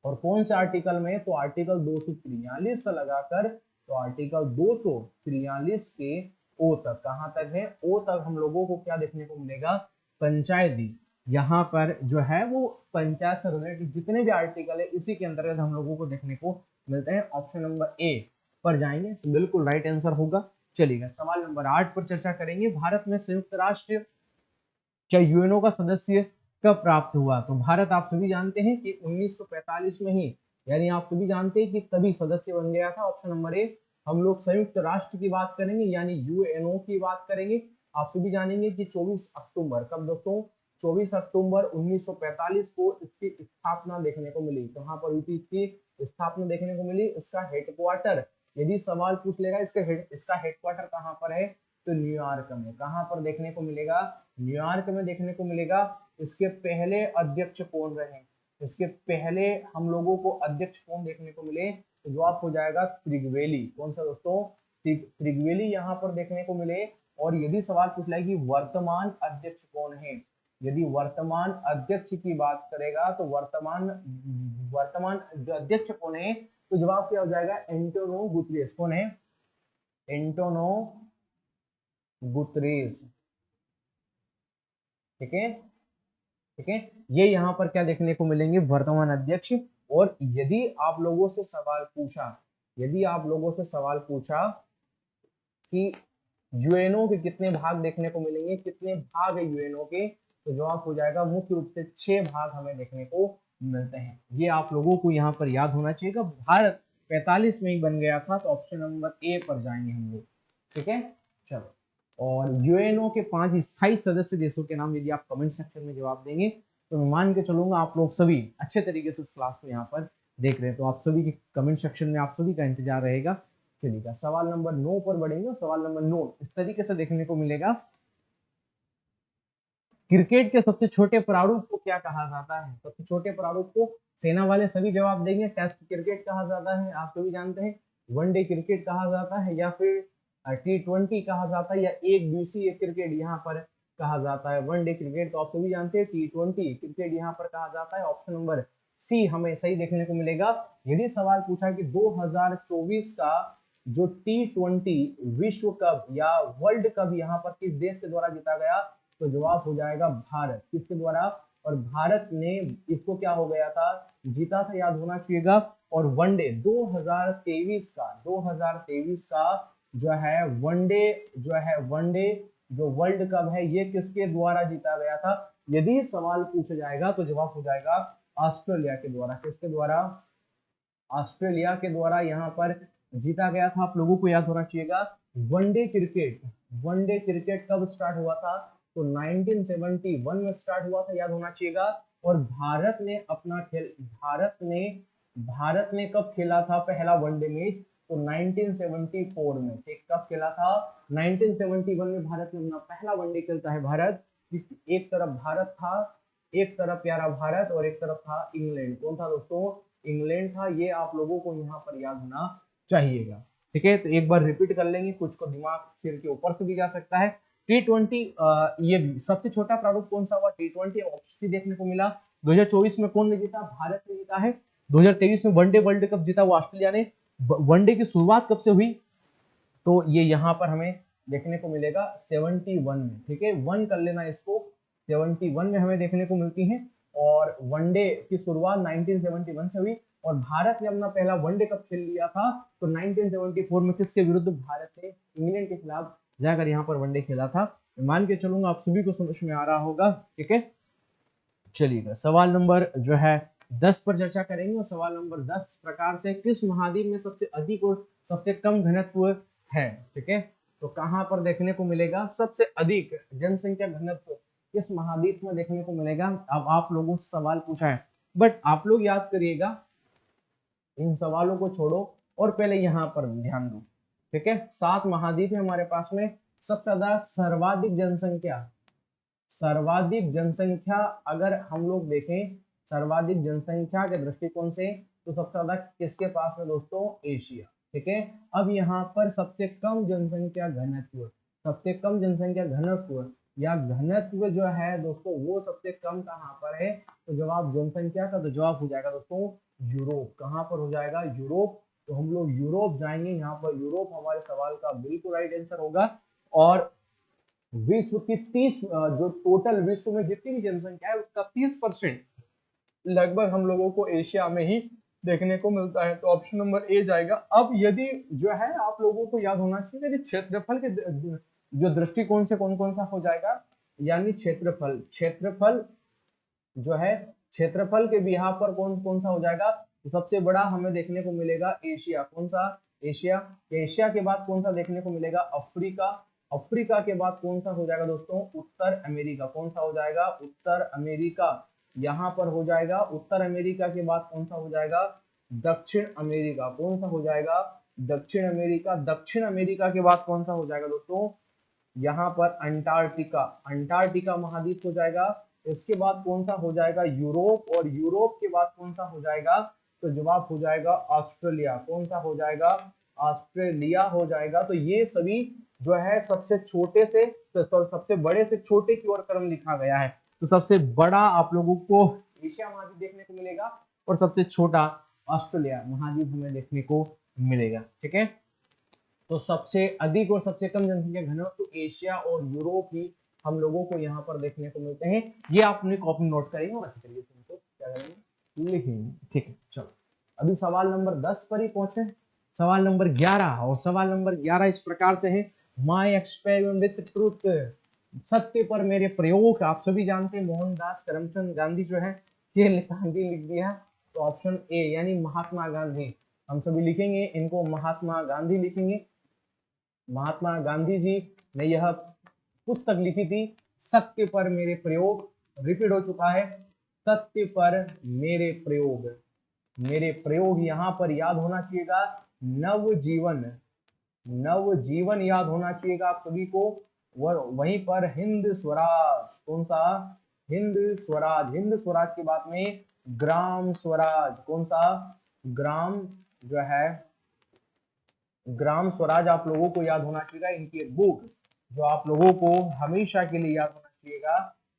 और कौन से आर्टिकल में, तो आर्टिकल 243 से लगाकर, तो आर्टिकल 243 के ओ तक, कहां तक है, ओ तक हम लोगों को क्या देखने को मिलेगा, पंचायती, यहाँ पर जो है वो पंचायत से रिलेटेड जितने भी आर्टिकल है इसी के अंतर्गत हम लोगों को देखने को मिलते हैं। ऑप्शन नंबर ए पर जाएंगे, बिल्कुल राइट आंसर होगा। चलिएगा सवाल नंबर 8 पर चर्चा करेंगे। भारत में संयुक्त राष्ट्र क्या यूएनओ का सदस्य कब प्राप्त हुआ, तो भारत आप सभी जानते हैं कि 1945 में ही, यानी आप सभी जानते हैं कि तभी सदस्य बन गया था। ऑप्शन नंबर ए, हम लोग संयुक्त राष्ट्र की बात करेंगे यानी यूएनओ की बात करेंगे। आप सभी जानेंगे कि 24 अक्टूबर, कब दोस्तों, 24 अक्टूबर 1945 को इसकी स्थापना देखने को मिली। कहां पर हुई थी इसकी स्थापना देखने को मिली, इसका हेडक्वार्टर, यदि सवाल पूछ लेगा इसका हेडक्वार्टर कहां पर है, तो न्यूयॉर्क में। कहां पर देखने को मिलेगा, न्यूयॉर्क में देखने को मिलेगा। इसके पहले अध्यक्ष कौन रहे, इसके पहले हम लोगों को अध्यक्ष कौन देखने को मिले, तो जवाब हो जाएगा त्रिगवेली। कौन सा दोस्तों, त्रिगवेली यहाँ पर देखने को मिले। और यदि सवाल पूछ लाए कि वर्तमान अध्यक्ष कौन है, यदि वर्तमान अध्यक्ष की बात करेगा तो वर्तमान जो अध्यक्ष कौन है, तो जवाब क्या हो जाएगा, एंटोनियो गुतेरेस। कौन है, एंटोनियो गुतेरेस। ठीक है, ठीक है, ये यहाँ पर क्या देखने को मिलेंगे, वर्तमान अध्यक्ष। और यदि आप लोगों से सवाल पूछा कि यूएनओ के कितने भाग देखने को मिलेंगे, कितने भाग है यूएनओ के, तो जवाब हो जाएगा मुख्य रूप से 6 भाग हमें देखने को मिलते हैं। ये आप लोगों को यहाँ पर याद होना चाहिए। भारत 45 में ही बन गया था, तो ऑप्शन नंबर ए पर जाएंगे हम लोग। ठीक है, चलो। और यूएनओ के 5 स्थायी सदस्य देशों के नाम यदि आप कमेंट सेक्शन में जवाब देंगे तो मैं मान के चलूंगा आप लोग सभी अच्छे तरीके से इस क्लास को यहाँ पर देख रहे हैं, तो आप सभी के कमेंट सेक्शन में आप सभी का इंतजार रहेगा। चलिएगा सवाल नंबर 9 पर बढ़ेंगे। सवाल नंबर 9 इस तरीके से देखने को मिलेगा, क्रिकेट के सबसे छोटे प्रारूप को क्या कहा जाता है? सबसे छोटे प्रारूप को सेना वाले सभी जवाब देंगे। टेस्ट क्रिकेट कहा जाता है, आप सभी जानते हैं। वनडे क्रिकेट कहा जाता है, या फिर T20 कहा जाता है, या एक दिवसीय क्रिकेट यहाँ पर कहा जाता है। वनडे क्रिकेट तो आप सभी जानते हैं, T20 क्रिकेट यहाँ पर कहा जाता है। ऑप्शन नंबर सी हमें सही देखने को मिलेगा। यदि सवाल पूछा कि 2024 का जो T20 विश्व कप या वर्ल्ड कप यहाँ पर किस देश के द्वारा जीता गया, तो जवाब हो जाएगा भारत। किसके द्वारा? और भारत ने इसको क्या हो गया था, जीता था, याद होना चाहिएगा। और वनडे 2023 का जो है वनडे जो वर्ल्ड कप है, ये किसके द्वारा जीता गया था? यदि सवाल पूछा जाएगा तो जवाब हो जाएगा ऑस्ट्रेलिया के द्वारा। किसके द्वारा? ऑस्ट्रेलिया के द्वारा यहाँ पर जीता गया था। आप लोगों को याद होना चाहिएगा। वनडे क्रिकेट कब स्टार्ट हुआ था? तो 1971 में स्टार्ट हुआ था, याद होना चाहिएगा। और भारत ने कब खेला था पहला वनडे मैच? तो 1974 में। ठीक, कब खेला था? 1971 में भारत ने अपना पहला वनडे खेलता है भारत। एक तरफ भारत था, एक तरफ प्यारा भारत, और एक तरफ था इंग्लैंड। कौन था दोस्तों? इंग्लैंड था। ये आप लोगों को यहाँ पर याद होना चाहिएगा। ठीक है, तो एक बार रिपीट कर लेंगे, कुछ को दिमाग सिर के ऊपर से भी जा सकता है। T20 ये भी सबसे छोटा प्रारूप कौन सा हुआ? T20 ऑप्शन देखने को मिला। 2024 में कौन ने जीता? भारत ने जीता है। 2023 में वनडे वर्ल्ड कप जीता वो ऑस्ट्रेलिया ने। वनडे की शुरुआत कब से हुई? तो ये यहाँ पर हमें देखने को मिलेगा 71 में। ठीक है, 1 कर लेना इसको। 71 में हमें देखने को मिलती है, और वनडे की शुरुआत 1971 से हुई। और भारत ने अपना पहला वनडे कप खेल लिया था तो 1974 में। किसके विरुद्ध? भारत ने इंग्लैंड के खिलाफ जाकर यहाँ पर वनडे खेला था। मान के चलूंगा आप सभी को समझ में आ रहा होगा। ठीक है, चलिएगा सवाल नंबर जो है 10 पर चर्चा करेंगे। और सवाल नंबर 10 प्रकार से, किस महाद्वीप में सबसे अधिक और सबसे कम घनत्व है? ठीक है, तो कहां पर देखने को मिलेगा सबसे अधिक जनसंख्या घनत्व? किस महाद्वीप में देखने को मिलेगा? अब आप लोगों से सवाल पूछा है, बट आप लोग याद करिएगा, इन सवालों को छोड़ो और पहले यहाँ पर ध्यान दो। ठीक है, 7 महाद्वीप है हमारे पास में। सबसे ज्यादा सर्वाधिक जनसंख्या अगर हम लोग देखें सर्वाधिक जनसंख्या के दृष्टिकोण से, तो सबसे ज्यादा किसके पास में दोस्तों? एशिया। ठीक है, अब यहाँ पर सबसे कम जनसंख्या घनत्व या घनत्व जो है दोस्तों, वो सबसे कम कहाँ पर है? तो जवाब जनसंख्या का तो जवाब हो जाएगा दोस्तों यूरोप। कहाँ पर हो जाएगा? यूरोप। तो हम लोग यूरोप जाएंगे, यहाँ पर यूरोप हमारे सवाल का बिल्कुल राइट आंसर होगा। और विश्व की 30 जो टोटल विश्व में जितनी भी जनसंख्या है उसका 30% लगभग हम लोगों को एशिया में ही देखने को मिलता है। तो ऑप्शन नंबर ए जाएगा। अब यदि जो है आप लोगों को याद होना चाहिए, यदि क्षेत्रफल के जो दृष्टिकोण से कौन कौन सा हो जाएगा, यानी क्षेत्रफल जो है, क्षेत्रफल के भी यहाँ पर कौन कौन सा हो जाएगा? तो सबसे बड़ा हमें देखने को मिलेगा एशिया। कौन सा? एशिया। एशिया के बाद कौन सा देखने को मिलेगा? अफ्रीका। अफ्रीका के बाद कौन सा हो जाएगा दोस्तों? उत्तर अमेरिका। कौन सा हो जाएगा? उत्तर अमेरिका। यहाँ पर हो जाएगा उत्तर अमेरिका के बाद कौन सा हो जाएगा? दक्षिण अमेरिका। कौन सा हो जाएगा? दक्षिण अमेरिका। दक्षिण अमेरिका के बाद कौन सा हो जाएगा दोस्तों? यहाँ पर अंटार्कटिका महाद्वीप हो जाएगा। इसके बाद कौन सा हो जाएगा? यूरोप। और यूरोप के बाद कौन सा हो जाएगा? तो जवाब हो जाएगा ऑस्ट्रेलिया। कौन सा हो जाएगा? ऑस्ट्रेलिया हो जाएगा। तो ये सभी जो है सबसे छोटे से तो सबसे बड़े से छोटे की ओर क्रम लिखा गया है। तो सबसे बड़ा आप लोगों को एशिया महाद्वीप देखने को मिलेगा, और सबसे छोटा ऑस्ट्रेलिया महाद्वीप हमें देखने को मिलेगा। ठीक है, तो सबसे अधिक और सबसे कम जनसंख्या घनत्व तो एशिया और यूरोप ही हम लोगों को यहाँ पर देखने को मिलते हैं। ये आप अपनी कॉपी नोट करेंगे और अच्छे तरीके से इनको क्या करेंगे? लिखेंगे। ठीक है, चलो अभी सवाल नंबर 10 पर ही पहुंचे। सवाल नंबर 11, और सवाल नंबर 11 इस प्रकार से है, माई एक्सपेरिमेंट विद ट्रूथ, सत्य पर मेरे प्रयोग। आप सभी जानते हैं मोहनदास करमचंद गांधी जो है ये गांधी लिख दिया। तो ऑप्शन ए यानी महात्मा गांधी हम सभी लिखेंगे, इनको महात्मा गांधी लिखेंगे। महात्मा गांधी जी ने यह पुस्तक लिखी थी, सत्य पर मेरे प्रयोग। रिपीट हो चुका है, सत्य पर मेरे प्रयोग, मेरे प्रयोग यहाँ पर याद होना चाहिएगा। नवजीवन, नवजीवन याद होना चाहिएगा आप सभी को। वहीं पर हिंद स्वराज, कौन सा, हिंद स्वराज, हिंद स्वराज के बाद में ग्राम स्वराज, कौन सा, ग्राम जो है ग्राम स्वराज आप लोगों को याद होना चाहिए। इनकी एक बुक जो आप लोगों को हमेशा के लिए याद होना चाहिएगा,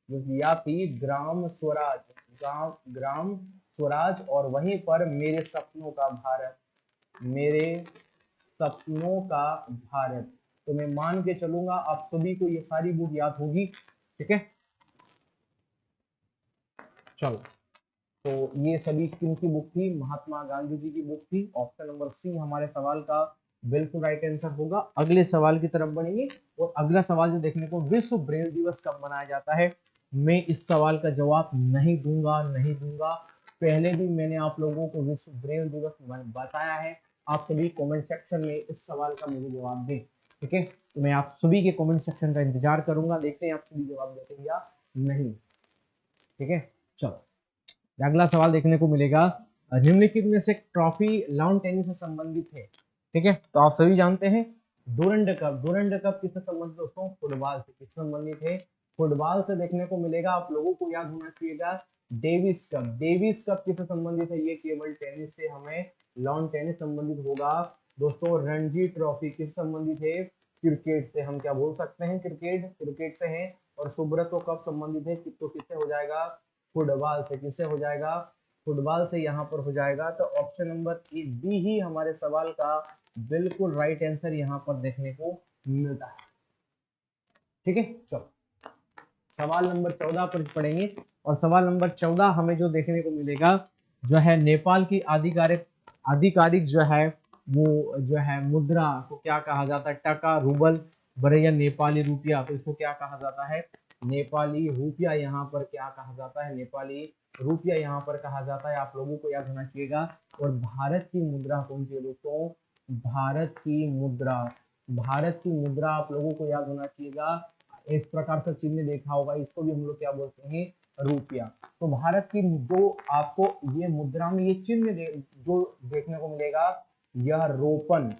जो कि याद थी ग्राम स्वराज, ग्राम स्वराज। और वहीं पर मेरे सपनों का भारत, मेरे सपनों का भारत। तो मैं मान के चलूंगा आप सभी को ये सारी बुक याद होगी, ठीक है। चलो, तो ये सभी किनकी बुक थी, महात्मा गांधी जी की बुक थी। ऑप्शन नंबर सी हमारे सवाल का बिल्कुल राइट आंसर होगा। अगले सवाल की तरफ बढ़ेंगे और अगला सवाल जो देखने को, विश्व ब्रेल दिवस कब मनाया जाता है। मैं इस सवाल का जवाब नहीं दूंगा। पहले भी मैंने आप लोगों को विश्व ब्रेल दिवस बताया है। आप सभी कमेंट सेक्शन में इस सवाल का मुझे जवाब दें, ठीक है। तो मैं आप सभी के कमेंट सेक्शन का इंतजार करूंगा, देखते हैं आप सभी जवाब देते हैं या नहीं, ठीक है। चलो, अगला सवाल देखने को मिलेगा, निम्नलिखित में से ट्रॉफी लॉन टेनिस से संबंधित है, ठीक है। तो आप सभी जानते हैं डूरंड कप, डूरंड कप किससे संबंधित दोस्तों, फुटबॉल से। किससे संबंधित है, फुटबॉल से देखने को मिलेगा। आप लोगों को याद होना चाहिएगा डेविस कप, डेविस कप किससे संबंधित है, ये केवल टेनिस से, हमें लॉन टेनिस संबंधित होगा। दोस्तों रणजी ट्रॉफी किससे संबंधित है, क्रिकेट से। हम क्या बोल सकते हैं, क्रिकेट, क्रिकेट से है। और सुब्रतो कप संबंधित है, तो किससे हो जाएगा, फुटबॉल से। किससे हो जाएगा, फुटबॉल से यहाँ पर हो जाएगा। तो ऑप्शन नंबर बी ही हमारे सवाल का बिल्कुल राइट आंसर यहाँ पर देखने को मिलता है, ठीक है। चलो, सवाल नंबर 14 पर पढ़ेंगे। और सवाल नंबर 14 हमें जो देखने को मिलेगा, जो है नेपाल की आधिकारिक आधिकारिक जो है वो जो है मुद्रा को क्या कहा जाता है, टका, रूबल, बड़े या नेपाली रुपया। तो इसको क्या कहा जाता है, नेपाली रुपया यहाँ पर क्या कहा जाता है, नेपाली रुपया यहाँ पर कहा जाता है। आप लोगों को याद होना चाहिएगा। और भारत की मुद्रा कौन सी है दोस्तों, भारत की मुद्रा, भारत की मुद्रा आप लोगों को याद होना चाहिएगा। इस प्रकार का चिन्ह देखा होगा, इसको भी हम लोग क्या बोलते हैं, रुपया। तो भारत की जो आपको ये मुद्रा में ये चिन्ह जो देखने को मिलेगा, यह रोपन,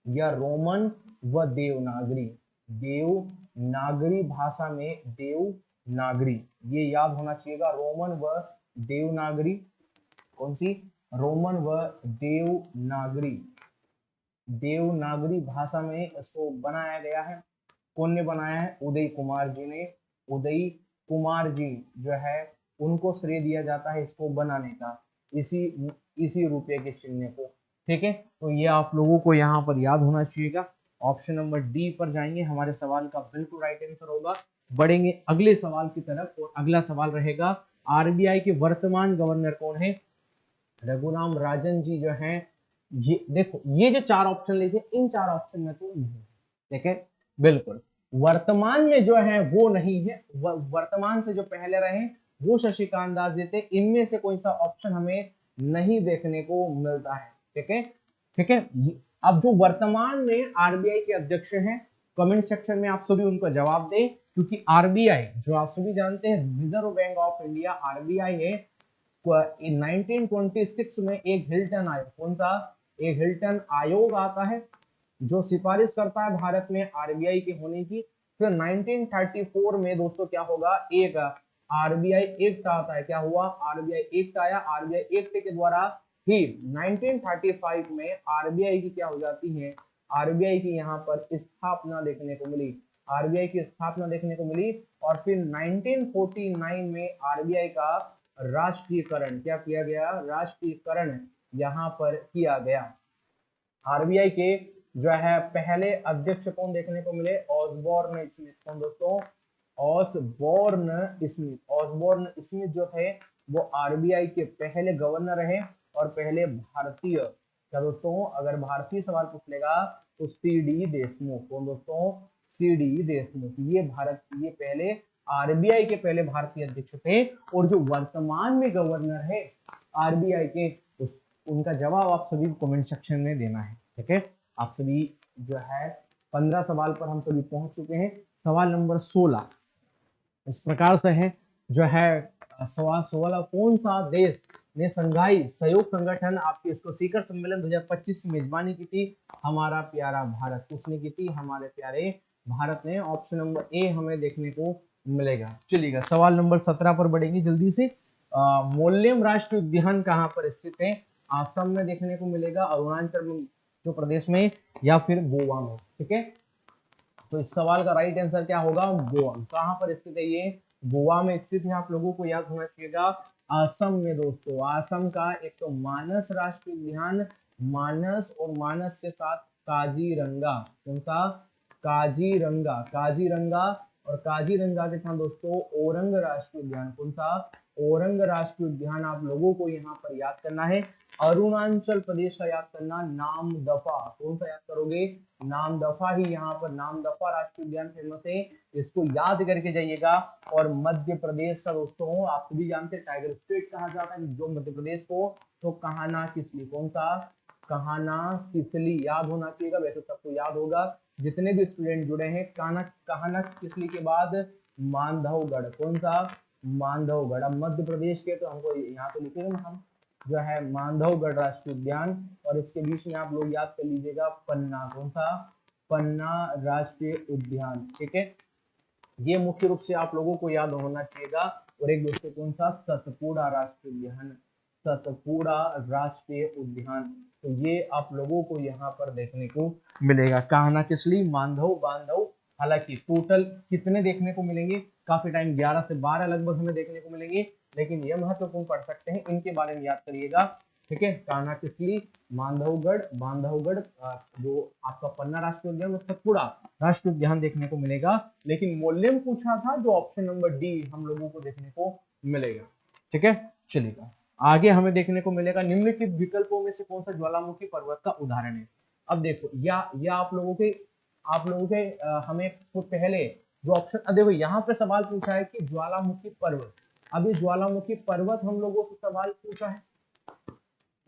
यह रोमन व देवनागरी, देवनागरी भाषा में, देवनागरी, ये याद होना चाहिएगा। रोमन व देवनागरी, कौन सी, रोमन व देवनागरी, देवनागरी भाषा में इसको बनाया गया है। कौन ने बनाया है, उदय कुमार जी ने। उदय कुमार जी जो है उनको श्रेय दिया जाता है इसको बनाने का, इसी रुपये के चिन्ह को, ठीक है। तो ये आप लोगों को यहाँ पर याद होना चाहिएगा। ऑप्शन नंबर डी पर जाएंगे, हमारे सवाल का बिल्कुल राइट आंसर होगा। बढ़ेंगे अगले सवाल की तरफ और अगला सवाल रहेगा, आरबीआई के वर्तमान गवर्नर कौन है। रघुराम राजन जी जो हैं। ये देखो, ये जो चार ऑप्शन लिखे, इन चार ऑप्शन में तो नहीं, ठीक है, बिल्कुल। वर्तमान में जो है वो नहीं है, वर्तमान से जो पहले रहे वो शशिकांत दास जी थे। इनमें से कोई सा ऑप्शन हमें नहीं देखने को मिलता है, ठीक है, ठीक है। अब जो वर्तमान में आरबीआई के अध्यक्ष हैं, कमेंट सेक्शन में आप सभी उनको जवाब दें, क्योंकि आरबीआई जो आप सभी जानते हैं reserve bank of India, RBI है। 1926 में एक हिल्टन आयोग, कौन सा, एक हिल्टन आयोग आता है जो सिफारिश करता है भारत में आरबीआई के होने की। फिर 1934 में दोस्तों क्या होगा, एक आरबीआई एक्ट आता है। क्या हुआ, आरबीआई एक्ट आया। आरबीआई एक्ट के द्वारा ही 1935 में आरबीआई की क्या हो जाती है, आरबीआई की यहाँ पर स्थापना देखने को मिली, आरबीआई की स्थापना देखने को मिली। और फिर 1949 में आरबीआई का राष्ट्रीयकरण क्या किया गया, राष्ट्रीयकरण यहाँ पर किया गया। आरबीआई के जो है पहले अध्यक्ष कौन देखने को मिले, ऑसबोर्न स्मिथ। कौन दोस्तों, ऑसबोर्न स्मिथ। ऑसबोर्न स्मिथ जो थे वो आरबीआई के पहले गवर्नर रहे और पहले भारतीय, क्या दोस्तों, अगर भारतीय सवाल पूछ लेगा तो सीडी देशमुख। कौन दोस्तों, सीडी देशमुख। ये पहले आरबीआई के पहले भारतीय अध्यक्ष थे। और जो वर्तमान में गवर्नर है आरबीआई के, उनका जवाब आप सभी को कमेंट सेक्शन में देना है, ठीक है। आप सभी जो है 15 सवाल पर हम सभी पहुंच चुके हैं। सवाल नंबर 16 इस प्रकार से है, जो है सवाल 16 कौन सा देश ने संघाई सहयोग संगठन आपके इसको शिखर सम्मेलन 2025 की मेजबानी की थी? हमारा प्यारा भारत। किसने की थी? हमारे प्यारे भारत ने। ऑप्शन नंबर ए हमें देखने को मिलेगा। चलिएगा सवाल नंबर 17 पर बढ़ेंगे जल्दी से। मोल्लेम राष्ट्रीय उद्यान कहाँ पर स्थित है? आसम में देखने को मिलेगा, अरुणाचल जो प्रदेश में, या फिर गोवा में। ठीक है, तो इस सवाल का राइट आंसर क्या होगा? गोवा। कहाँ पर स्थित है ये? गोवा में स्थित है। आप लोगों को याद होना चाहिएगा असम में दोस्तों। असम का एक तो मानस राष्ट्रीय उद्यान, मानस और मानस के साथ काजीरंगा। कौन सा? काजीरंगा। काजीरंगा और काजीरंगा के साथ दोस्तों औरंग राष्ट्रीय उद्यान। कौन सा? औरंग राष्ट्रीय उद्यान आप लोगों को यहाँ पर याद करना है। अरुणाचल प्रदेश का याद करना नामदफा। कौन सा याद करोगे? नामदफा ही यहाँ पर, नामदफा राष्ट्रीय उद्यान फेमस है, इसको याद करके जाइएगा। और मध्य प्रदेश का दोस्तों आप सभी जानते हैं टाइगर स्टेट कहा जाता है जो मध्य प्रदेश को, तो कहाना किसली। कौन सा? कहाना किसली याद होना चाहिए। वैसे सबको याद होगा जितने भी स्टूडेंट जुड़े हैं। कहाना किसली के बाद मांधवगढ़। कौन सा? मांधवगढ़। अब मध्य प्रदेश के तो हमको यहाँ तो लिखेंगे हम जो है मांधवगढ़ राष्ट्रीय उद्यान, और इसके बीच में आप लोग याद कर लीजिएगा पन्ना। कौन सा? पन्ना राष्ट्रीय उद्यान। ठीक है, ये मुख्य रूप से आप लोगों को याद होना चाहिएगा। और एक दोस्तों कौन सा? सतपुड़ा राष्ट्रीय उद्यान। सतपुड़ा राष्ट्रीय उद्यान, तो ये आप लोगों को यहाँ पर देखने को मिलेगा। कान्हा किसली, मांधव, बांधव। हालांकि टोटल कितने देखने को मिलेंगे? काफी टाइम 11 से 12 लगभग हमें देखने को मिलेंगे, लेकिन ये महत्वपूर्ण पढ़ सकते हैं, इनके बारे में याद करिएगा। ठीक है, कान्हा किसली, मांधवगढ़, बांधवगढ़, जो आपका पन्ना राष्ट्रीय उद्यान, सतपुड़ा राष्ट्रीय उद्यान देखने को मिलेगा। लेकिन मोल्लेम पूछा था जो ऑप्शन नंबर डी हम लोगों को देखने को मिलेगा। ठीक है, चलिएगा आगे हमें देखने को मिलेगा निम्नलिखित विकल्पों में से कौन सा ज्वालामुखी पर्वत का उदाहरण है? अब देखो या आप लोगों के हमें तो पहले जो ऑप्शन, देखो यहाँ पे सवाल पूछा है कि ज्वालामुखी पर्वत। अभी ज्वालामुखी पर्वत हम लोगों से सवाल पूछा है,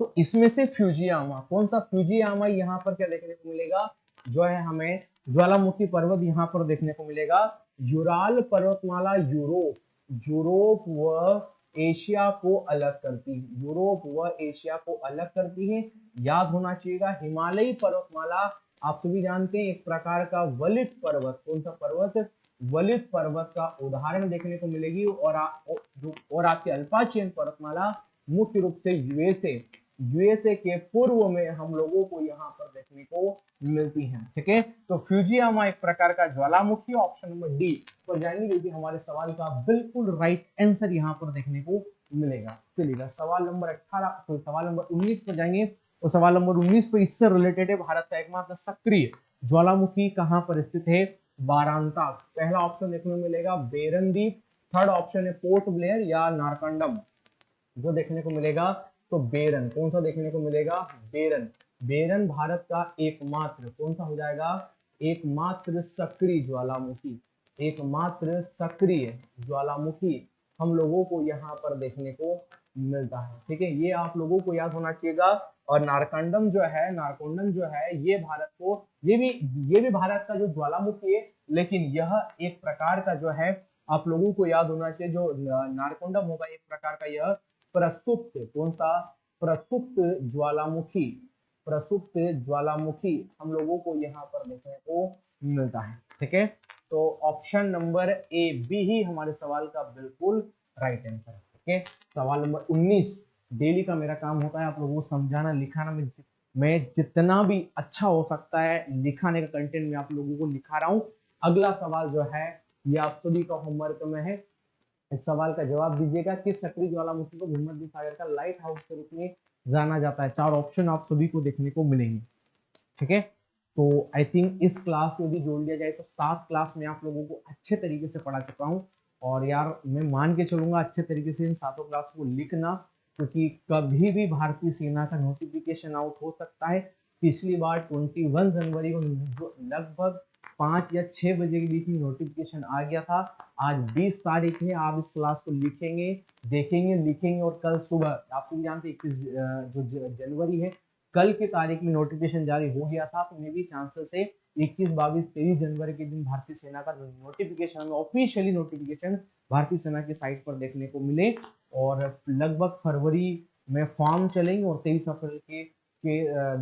तो इसमें से फ्यूजियामा, कौन सा? फ्यूजियामा यहाँ पर क्या देखने को मिलेगा? जो है हमें ज्वालामुखी पर्वत यहाँ पर देखने को मिलेगा। यूराल पर्वतमाला यूरोप व एशिया को अलग करती है। यूरोप व एशिया को अलग करती है, याद होना चाहिएगा। हिमालयी पर्वतमाला आप सभी जानते हैं एक प्रकार का वलित पर्वत। कौन सा पर्वत? वलित पर्वत का उदाहरण देखने को मिलेगी। और आपकी अल्पाचियन पर्वतमाला मुख्य रूप से यूएसए के पूर्व में हम लोगों को यहाँ पर देखने को मिलती है। ठीक है, तो फ्यूजियामा एक प्रकार का ज्वालामुखी, ऑप्शन नंबर डी पर जाएंगे, जो कि हमारे सवाल का बिल्कुल राइट आंसर यहाँ पर देखने को मिलेगा। चलिएगा सवाल नंबर 18, तो सवाल नंबर 19 पर जाएंगे। तो सवाल नंबर 19 पे इससे रिलेटेड है, भारत का एकमात्र सक्रिय ज्वालामुखी कहाँ पर स्थित है? वारांताक। पहला ऑप्शन देखने को मिलेगा बेरनदीप, थर्ड ऑप्शन है पोर्ट ब्लेयर या नारकंडम। जो देखने को मिलेगा तो बेरन। कौन सा देखने को मिलेगा? बेरन। बेरन भारत का एकमात्र, कौन सा हो जाएगा? एकमात्र सक्रिय ज्वालामुखी, एकमात्र सक्रिय ज्वालामुखी हम लोगों को यहाँ पर देखने को मिलता है। ठीक है, ये आप लोगों को याद होना चाहिएगा। और नारकंडम जो है ये भारत को, ये भी भारत का जो ज्वालामुखी है, लेकिन यह एक प्रकार का जो है आप लोगों को याद होना चाहिए, जो नारकंडम होगा एक प्रकार का यह प्रसुप्त, कौन सा? प्रसुप्त ज्वालामुखी, प्रसुप्त ज्वालामुखी हम लोगों को यहाँ पर देखने को मिलता है। ठीक है, तो ऑप्शन नंबर ए बी ही हमारे सवाल का बिल्कुल राइट आंसर है। ठीक है, सवाल नंबर 19। डेली का मेरा काम होता है आप लोगों को समझाना लिखाना, मैं जितना भी अच्छा हो सकता है लिखाने का कंटेंट मैं आप लोगों को लिखा रहा हूँ। अगला सवाल जो है ये आप सभी का होमवर्क में है, इस सवाल का जवाब दीजिएगा। किस सक्रिय ज्वालामुखी को भूमध्य सागर का लाइट हाउस के रूप में जाना जाता है? 4 ऑप्शन आप सभी को देखने को मिलेंगे। ठीक है, तो आई थिंक इस क्लास में भी जोड़ लिया जाए तो 7 क्लास में आप लोगों को अच्छे तरीके से पढ़ा चुका हूँ। और यार मैं मान के चलूंगा अच्छे तरीके से इन 7 क्लास को लिखना, क्योंकि कभी भी भारतीय सेना का नोटिफिकेशन आउट हो सकता है। पिछली बार 21 जनवरी को लगभग 5 या 6 बजे के बीच में नोटिफिकेशन आ गया था। आज 20 तारीख है, आप इस क्लास को लिखेंगे, देखेंगे, लिखेंगे, और कल सुबह आप लोग जानते 21 जो जनवरी है, कल की तारीख में नोटिफिकेशन जारी हो गया था, तो मे भी चांसेस है 21, 22, 23 जनवरी के दिन भारतीय सेना का नोटिफिकेशन, हमें ऑफिशियली नोटिफिकेशन भारतीय सेना की साइट पर देखने को मिले। और लगभग फरवरी में फॉर्म चलेंगे और 23 अप्रैल के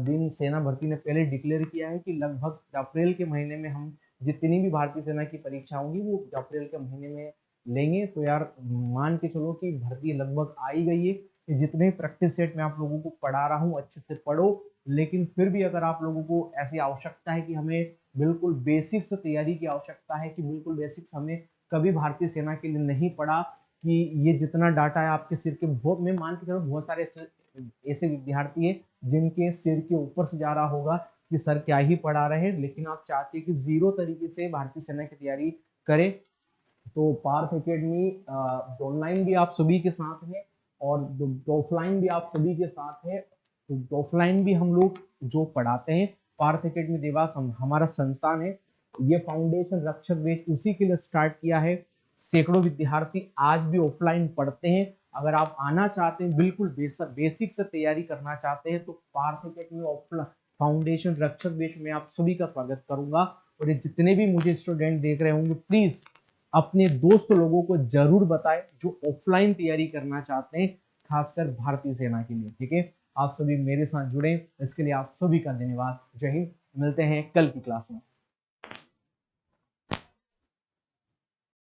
दिन सेना भर्ती ने पहले डिक्लेयर किया है कि लगभग अप्रैल के महीने में हम जितनी भी भारतीय सेना की परीक्षा होंगी वो अप्रैल के महीने में लेंगे। तो यार मान के चलो कि भर्ती लगभग आ ही गई है। कि जितने प्रैक्टिस सेट में आप लोगों को पढ़ा रहा हूँ अच्छे से पढ़ो, लेकिन फिर भी अगर आप लोगों को ऐसी आवश्यकता है कि हमें बिल्कुल बेसिक से तैयारी की आवश्यकता है, कि बिल्कुल बेसिक्स हमें कभी भारतीय सेना के लिए नहीं पढ़ा, कि ये जितना डाटा है आपके सिर के, बहुत मैं मान के चलो बहुत सारे ऐसे विद्यार्थी है जिनके सिर के ऊपर से जा रहा होगा कि सर क्या ही पढ़ा रहे हैं, लेकिन आप चाहते हैं कि जीरो तरीके से भारतीय सेना की तैयारी करें। तो पार्थ एकेडमी ऑनलाइन भी आप सभी के साथ है और ऑफलाइन भी आप सभी के साथ है। तो ऑफलाइन भी हम लोग जो पढ़ाते हैं, पार्थ एकेडमी देवास हमारा संस्थान है। ये फाउंडेशन रक्षक बैच उसी के लिए स्टार्ट किया है। सैकड़ों विद्यार्थी आज भी ऑफलाइन पढ़ते हैं। अगर आप आना चाहते हैं, बिल्कुल बेसिक से तैयारी करना चाहते हैं, तो पार्थ एकेडमी ऑफलाइन फाउंडेशन रक्षक बैच में आप सभी का स्वागत करूंगा। और ये जितने भी मुझे स्टूडेंट देख रहे होंगे, प्लीज अपने दोस्त लोगों को जरूर बताएं जो ऑफलाइन तैयारी करना चाहते हैं, खासकर भारतीय सेना के लिए। ठीक है, आप सभी मेरे साथ जुड़े, इसके लिए आप सभी का धन्यवाद। जय हिंद, मिलते हैं कल की क्लास में।